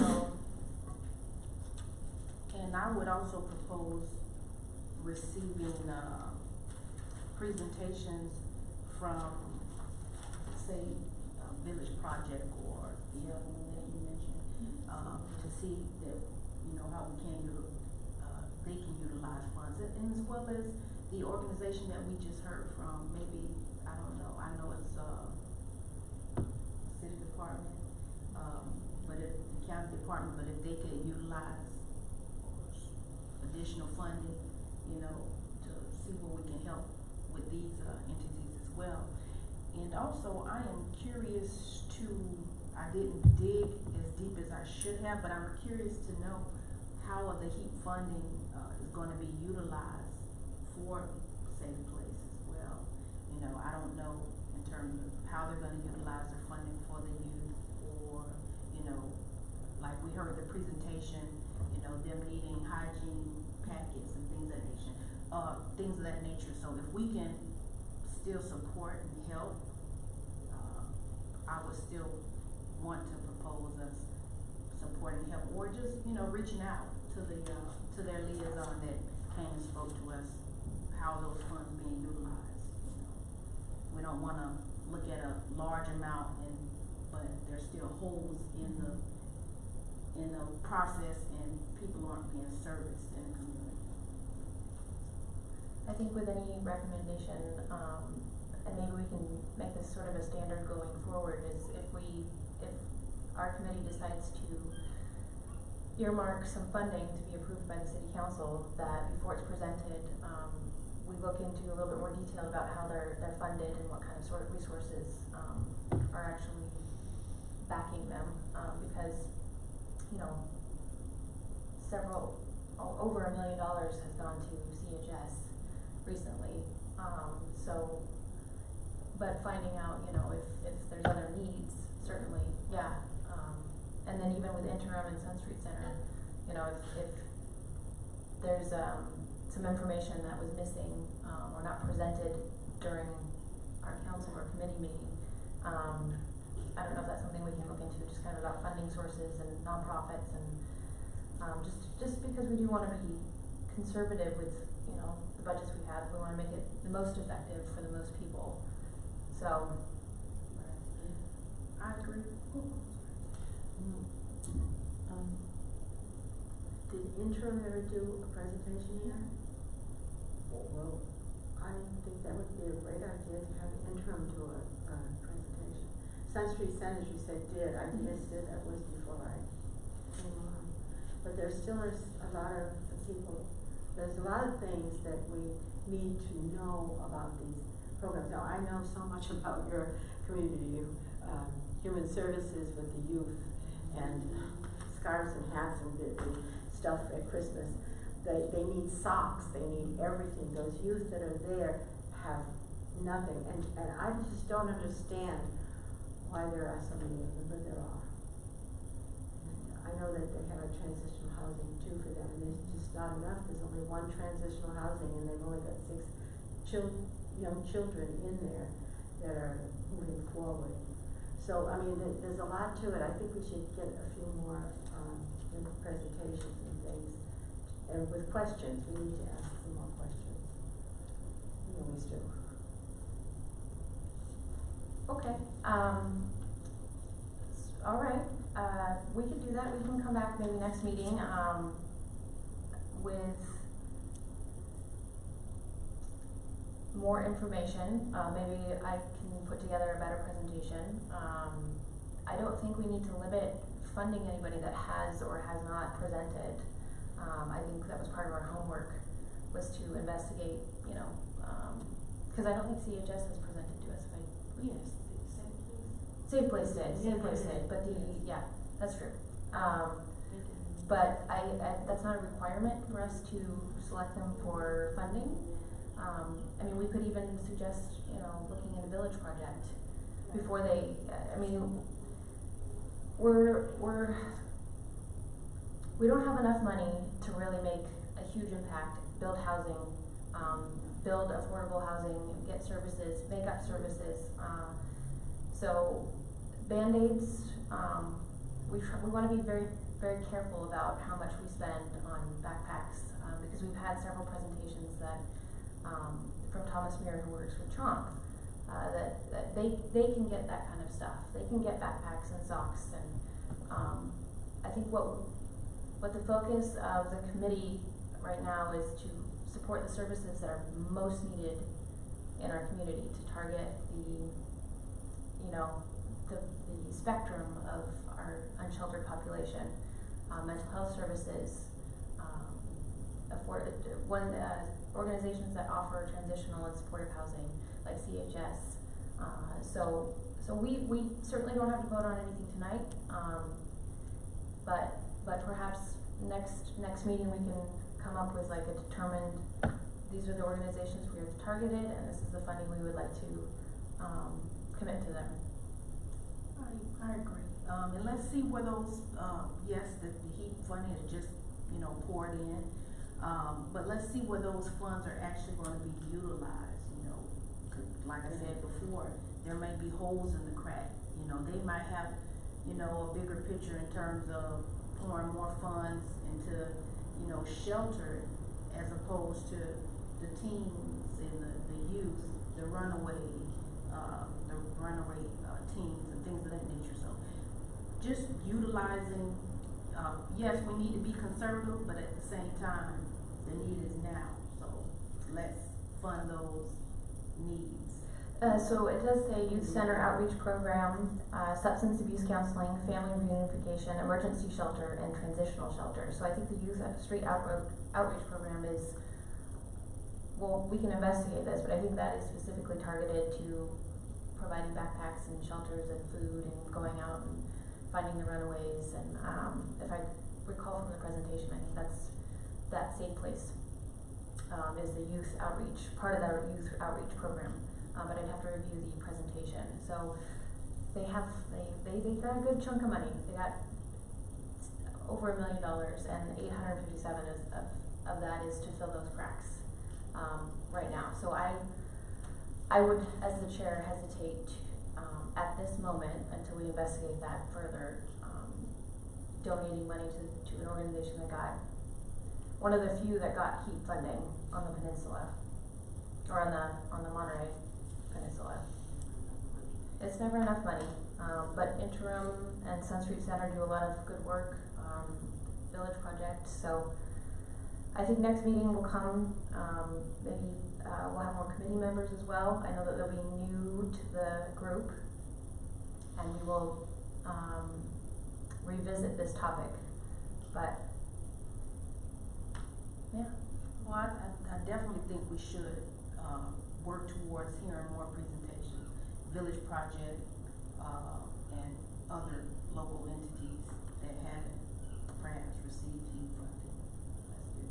And I would also propose receiving, presentations from, say, Village Project or the other one that you mentioned, to see that, how we can they can utilize funds, and as well as the organization that we just heard from, maybe, I don't know, I know it's, city department, but if, the county department, but if they could utilize additional funding, to see where we can help with these, entities as well. And also, I am curious I didn't dig as deep as I should have, but I'm curious to know how the HEAP funding, is gonna be utilized for safe place as well. I don't know in terms of how they're gonna utilize their funding for the youth, or, like we heard the presentation, them needing hygiene packets and things of that nature. So if we can still support and help, I would still want to propose us supporting help, or just, reaching out to their liaison that came and spoke to us, how those funds being utilized. We don't wanna look at a large amount but there's still holes in the process, and people aren't being serviced in the community. I think with any recommendation, and maybe we can make this sort of a standard going forward, is if our committee decides to earmark some funding to be approved by the city council, that before it's presented, we look into a little bit more detail about how they're funded and what kind of sort of resources, are actually backing them, because, over $1 million has gone to CHS recently, but finding out, if there's other needs, certainly, yeah. And then even with interim and Sun Street Center, if there's, some information that was missing, or not presented during our council or committee meeting, I don't know if that's something we can look into, just kind of about funding sources and nonprofits, and, just because we do wanna be conservative with, the budgets we have. We wanna make it the most effective for the most people, so. I agree. Did interim ever do a presentation here? Well, I think that would be a great idea to have interim do a presentation. Sun Street Center, as you said, did. I missed it. That was before I came on. But there still is a lot of people. There's a lot of things that we need to know about these programs. Now, I know so much about your community, human services with the youth, and scarves and hats and the stuff at Christmas. They need socks, they need everything. Those youth that are there have nothing, and I just don't understand why there are so many of them, but there are. And I know that they have a transitional housing too for them, and there's just not enough. There's only one transitional housing, and they've only got 6 young children in there that are moving forward. So, I mean, there's a lot to it. I think we should get a few more presentations and things. And with questions, we need to ask some more questions. We always do. Okay, all right, we could do that. We can come back maybe next meeting, with more information. Maybe I can put together a better presentation. I don't think we need to limit funding anybody that has or has not presented. that was part of our homework, was to investigate, you know, cause I don't think CHS has presented to us, right? Yes, Safe Place did, Yeah, Safe Place they did, did. but yeah, that's true. But I, that's not a requirement for us to select them for funding. I mean, we could even suggest, you know, looking at a village project before they, I mean, we don't have enough money to really make a huge impact, build housing, build affordable housing, get services, make up services. So Band-Aids, we wanna be very, very careful about how much we spend on backpacks, because we've had several presentations that, from Thomas Muir, who works with Chomp, that they can get that kind of stuff. They can get backpacks and socks, and, I think what the focus of the committee right now is to support the services that are most needed in our community, to target the, you know, the spectrum of our unsheltered population, mental health services, organizations that offer transitional and supportive housing, like CHS. So we certainly don't have to vote on anything tonight, but perhaps next meeting we can come up with like a determined, these are the organizations we have targeted, and this is the funding we would like to commit to them. I agree. And let's see where those, yes, the heat fund is just, you know, poured in. But let's see where those funds are actually gonna be utilized, you know. 'Cause like I said before, there may be holes in the crack. You know, they might have, you know, a bigger picture in terms of pouring more funds into, you know, shelter as opposed to the teens and the youth, the runaway teens and things of that nature. So just utilizing, yes, we need to be conservative, but at the same time, the need is now. So let's fund those needs. So it does say youth center outreach program, substance abuse counseling, family reunification, emergency shelter, and transitional shelter. So I think the youth street outreach program is, well, we can investigate this, but I think that is specifically targeted to providing backpacks and shelters and food and going out and finding the runaways. And if I recall from the presentation, I think that Safe Place is the youth outreach, part of their youth outreach program. But I'd have to review the presentation. So they got a good chunk of money. They got over $1 million, and 857 of that is to fill those cracks right now. So I would, as the chair, hesitate at this moment until we investigate that further, donating money to an organization that got, one of the few that got heat funding on the peninsula, or on the Monterey Peninsula. It's never enough money, but Interim and Sun Street Center do a lot of good work, Village Project. So I think next meeting will come, maybe we'll have more committee members as well. I know that they'll be new to the group, and we will revisit this topic, but yeah. Well, I definitely think we should work towards hearing more presentations, Village Project, and other local entities that haven't perhaps received heat funding. Let's do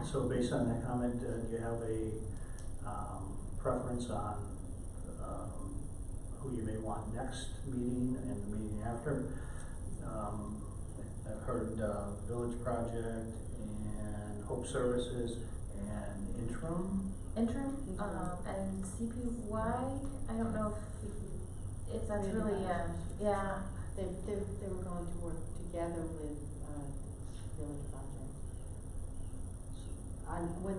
that. So based on that comment, do you have a preference on who you may want next meeting and the meeting after? I've heard Village Project and Hope Services and Interim. Interim, and CPY, I don't know if that's really, yeah. They were going to work together with, Village Project. When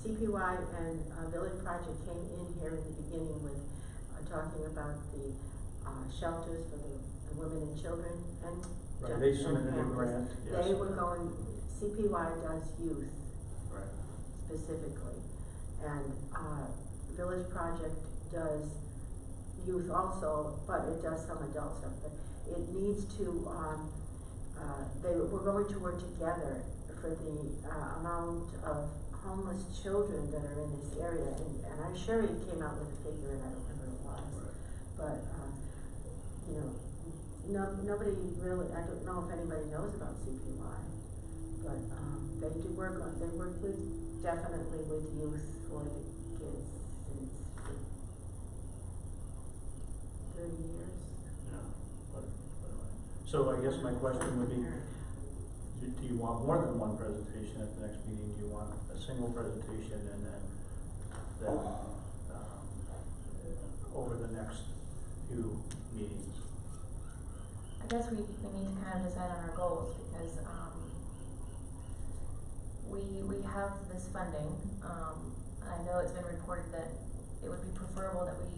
CPY and Village Project came in here in the beginning with, talking about the, shelters for the women and children and. Right, they submitted a families, grant, yes. They were going, CPY does youth Right. specifically. And, Village Project does youth also, but it does some adult stuff, but it needs to, we're going to work together for the, amount of homeless children that are in this area, and I'm sure he came out with a figure, and I don't remember what it was, but, you know, nobody really, I don't know if anybody knows about CPY, but, they work with, definitely with youth for the kids since 30 years. Yeah, but, so I guess my question would be, do you want more than one presentation at the next meeting? Do you want a single presentation and then, over the next few meetings? I guess we need to kind of decide on our goals, because, we have this funding, and I know it's been reported that it would be preferable that we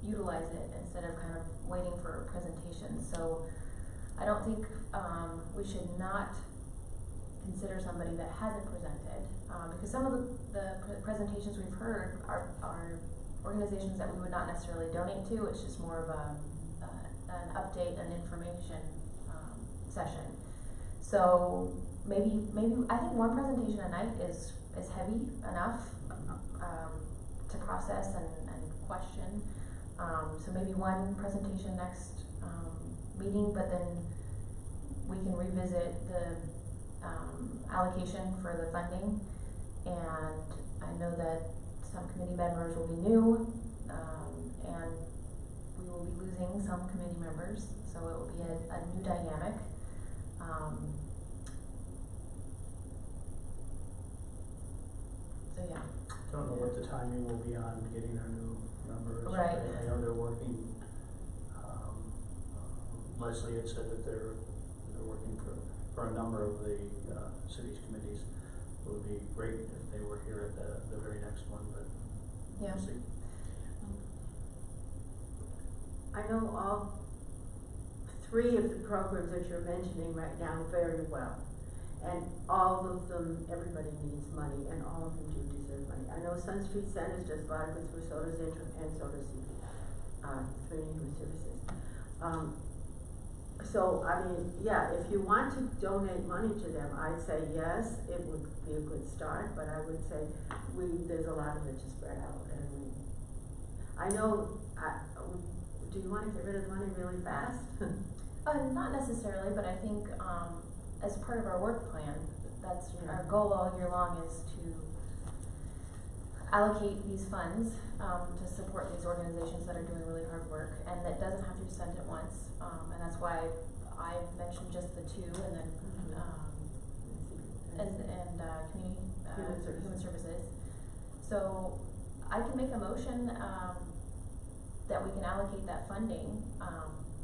utilize it instead of kind of waiting for a presentation. So I don't think, we should not consider somebody that hasn't presented, because some of the presentations we've heard are organizations that we would not necessarily donate to. It's just more of an update and information, session. So maybe, I think one presentation a night is heavy enough, to process and question. So maybe one presentation next, meeting, but then we can revisit the, allocation for the funding. And I know that some committee members will be new, and we will be losing some committee members, so it will be a new dynamic. So yeah. Don't know what the timing will be on getting our new members. Right. I know they're working, Leslie had said that they're working for a number of the, city's committees. It would be great if they were here at the very next one, but Yeah. we'll see. I know all three of the programs that you're mentioning right now very well. And all of them, everybody needs money, and all of them do deserve money. I know Sun Street Centers does a lot of good for so does and so does Community Human Services. So, I mean, yeah, if you want to donate money to them, I'd say yes, it would be a good start, but I would say there's a lot of it to spread out. And I know, do you want to get rid of money really fast? Not necessarily, but I think, as part of our work plan, that's our goal all year long, is to allocate these funds, to support these organizations that are doing really hard work, and that doesn't have to be spent at once. And that's why I mentioned just the two, and then, community, human services. So I can make a motion, that we can allocate that funding,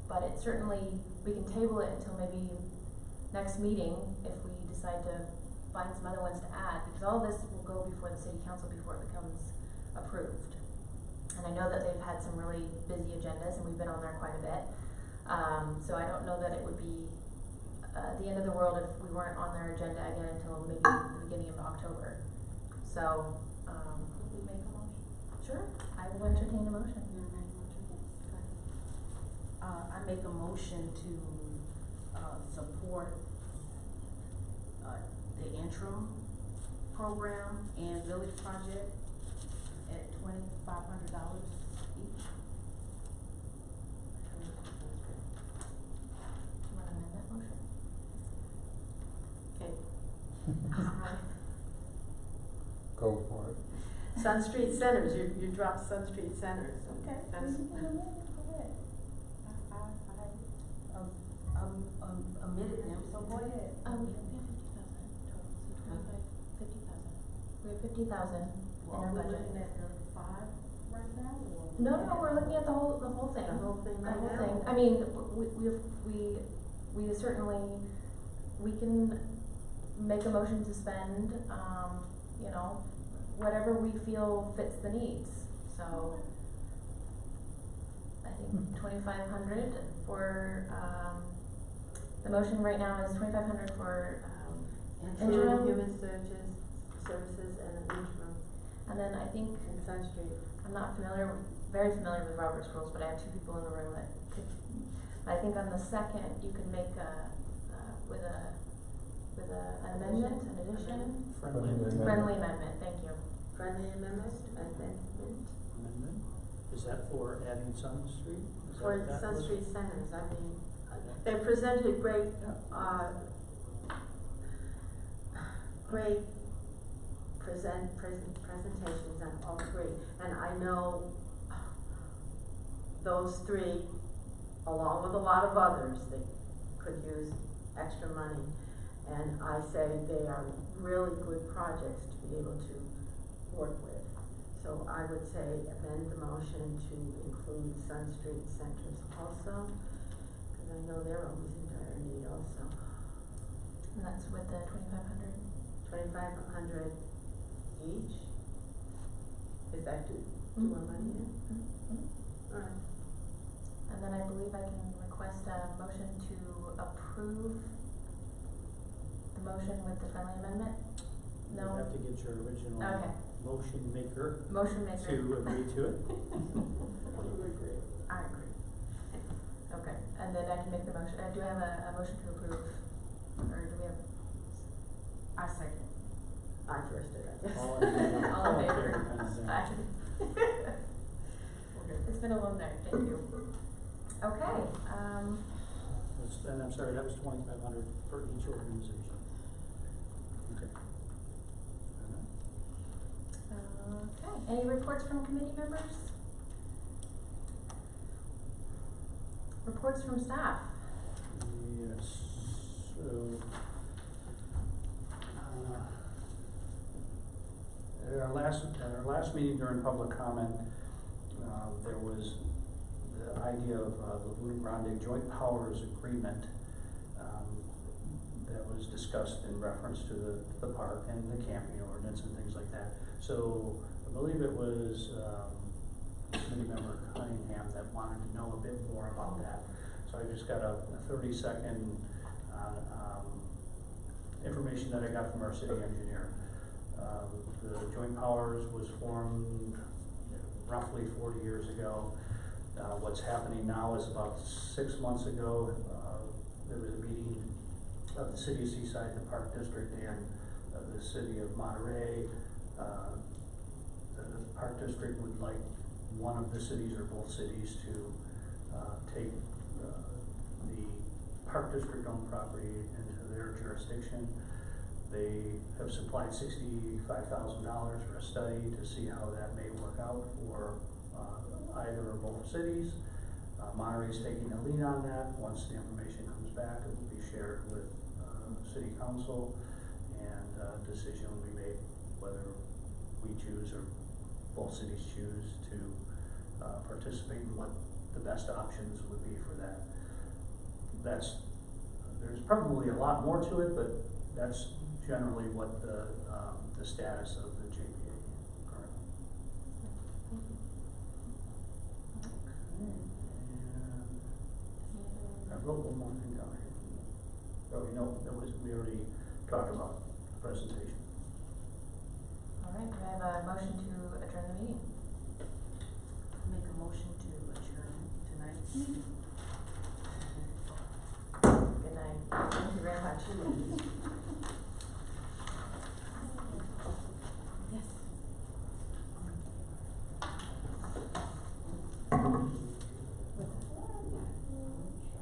but it certainly, we can table it until maybe next meeting if we decide to find some other ones to add, because all this will go before the city council before it becomes approved. And I know that they've had some really busy agendas, and we've been on there quite a bit. So I don't know that it would be, the end of the world if we weren't on their agenda again until maybe the beginning of October. So, Could we make a motion? sure, I will entertain a motion. I make a motion to, support, the interim program and village project at $2,500 each. Do you want to amend that motion? Okay. Go for it. Sun Street Centers, you dropped Sun Street Centers. Okay. That's, Omitted them, so go ahead. We have 50,000 in Well, our we're budget. looking at the 5 right now, or? No, we're looking at the whole thing. The whole thing right now? I mean, we certainly, we can make a motion to spend, you know, whatever we feel fits the needs. So, I think 2,500 for, the motion right now is 2,500 for, Interim interim. Human Services and an interim And then I think in Sun Street. I'm not very familiar with Robert's rules, but I have two people in the room that could, I think on the second, you can make with an amendment, an addition. Friendly amendment, thank you. Friendly amendment? Amendment? Is that for adding Sun Street? Is For that Sun was- Street Centers, I mean, they presented great, great presentations on all three. And I know those three, along with a lot of others, that could use extra money. And I say they are really good projects to be able to work with. So I would say amend the motion to include Sun Street Centers also, because I know they're always in dire need also. And that's with the 2,500. 2,500 each? Is that too more money? Alright. And then I believe I can request a motion to approve the motion with the friendly amendment? You No? have to get your original Okay. motion maker Motion maker. to agree to it. I agree. Okay, and then I can make the motion, do I have a motion to approve, or do we have? I second. I first did, I guess. All in favor. All in favor? kind of thing. Aye. It's been a long night, thank you. Okay, And I'm sorry, that was 2,500 for each organization. Okay. okay, any reports from committee members? Reports from staff? Yes, so, at our last meeting during public comment, there was the idea of the Blue Grande Joint Powers Agreement that was discussed in reference to the park and the camping ordinance and things like that. So I believe it was committee member Cunningham that wanted to know a bit more about that. So I just got a 30-second information that I got from our city engineer. The Joint Powers was formed roughly 40 years ago. What's happening now is about 6 months ago, there was a meeting of the city of Seaside, the Park District, and the city of Monterey. The Park District would like one of the cities or both cities to take the Park District owned property into their jurisdiction. They have supplied $65,000 for a study to see how that may work out for either or both cities. Monterey's taking the lead on that. Once the information comes back, it will be shared with City Council, and a decision will be made whether we choose or both cities choose to participate in what the best options would be for that. There's probably a lot more to it, but that's generally what the status of the JPA currently. And I wrote one more thing down here. Oh, you know, we already talked about the presentation. All right, do I have a motion to adjourn the meeting? Make a motion to adjourn tonight's Good night, thank you very much. Yes.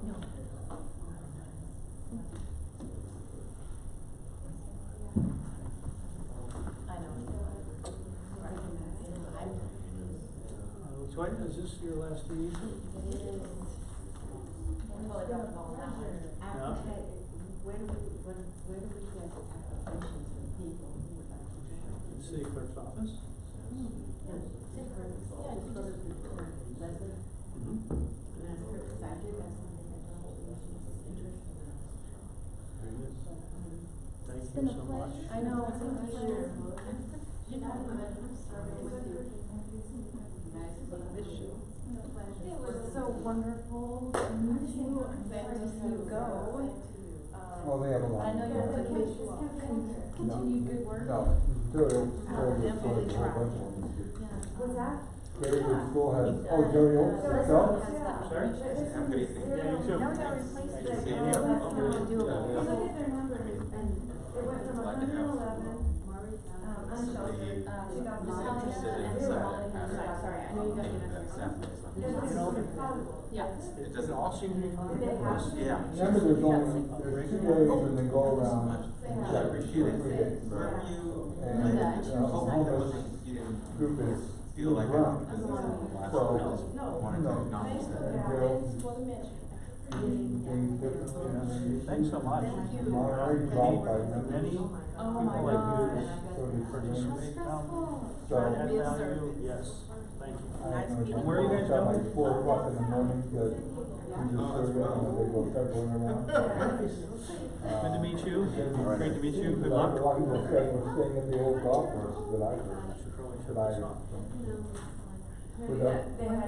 No. I know. So is this your last meeting? Well, I don't know that one. No? Where do we get applications from people who would like to join? City Clerk's office? Yeah, just go to the Leslie Mm-hmm. and ask her, because I did have something I told her she was interested in. Very good. Thank It's you been a so much. pleasure. I know, it's a pleasure. You know, I'm starting with you. Nice to meet you. It was so wonderful to meet you and sorry to see you go. Well, they have a lot. I know you have to continue good work. No, they're Definitely try. bunch of them. Was that? Gary, the school has, oh, Joey Oaks, so? Sorry? Have a good evening. Yeah, you too. No, we gotta replace Nice the, to see you. that's not doable. Look at their numbers, and it went from Glad to have 111, unsheltered, 2009. interested in and some sorry, I know you got to get another. Yeah. It It doesn't all seems to be fine. Yeah. Remember, there's only, there's 2 days and they go around, I check appreciate 2 or 3 it. days. Where were you? And, homeless You didn't group is feel like I run. did because this is the last So, one. I just wanted to acknowledge that. And Thanks so much. Already dropped by members. Many Oh my people like gosh. you participate now. Stressful. Try to add Be a value, servant. yes, thank you. And Where are you guys going? Like 4 o'clock in the morning, because we just serve it and they go start going around. Good to meet you, great to meet you, good A lot luck. of people say we're staying at the old golf course that I heard. Should really check That I, this out. with They had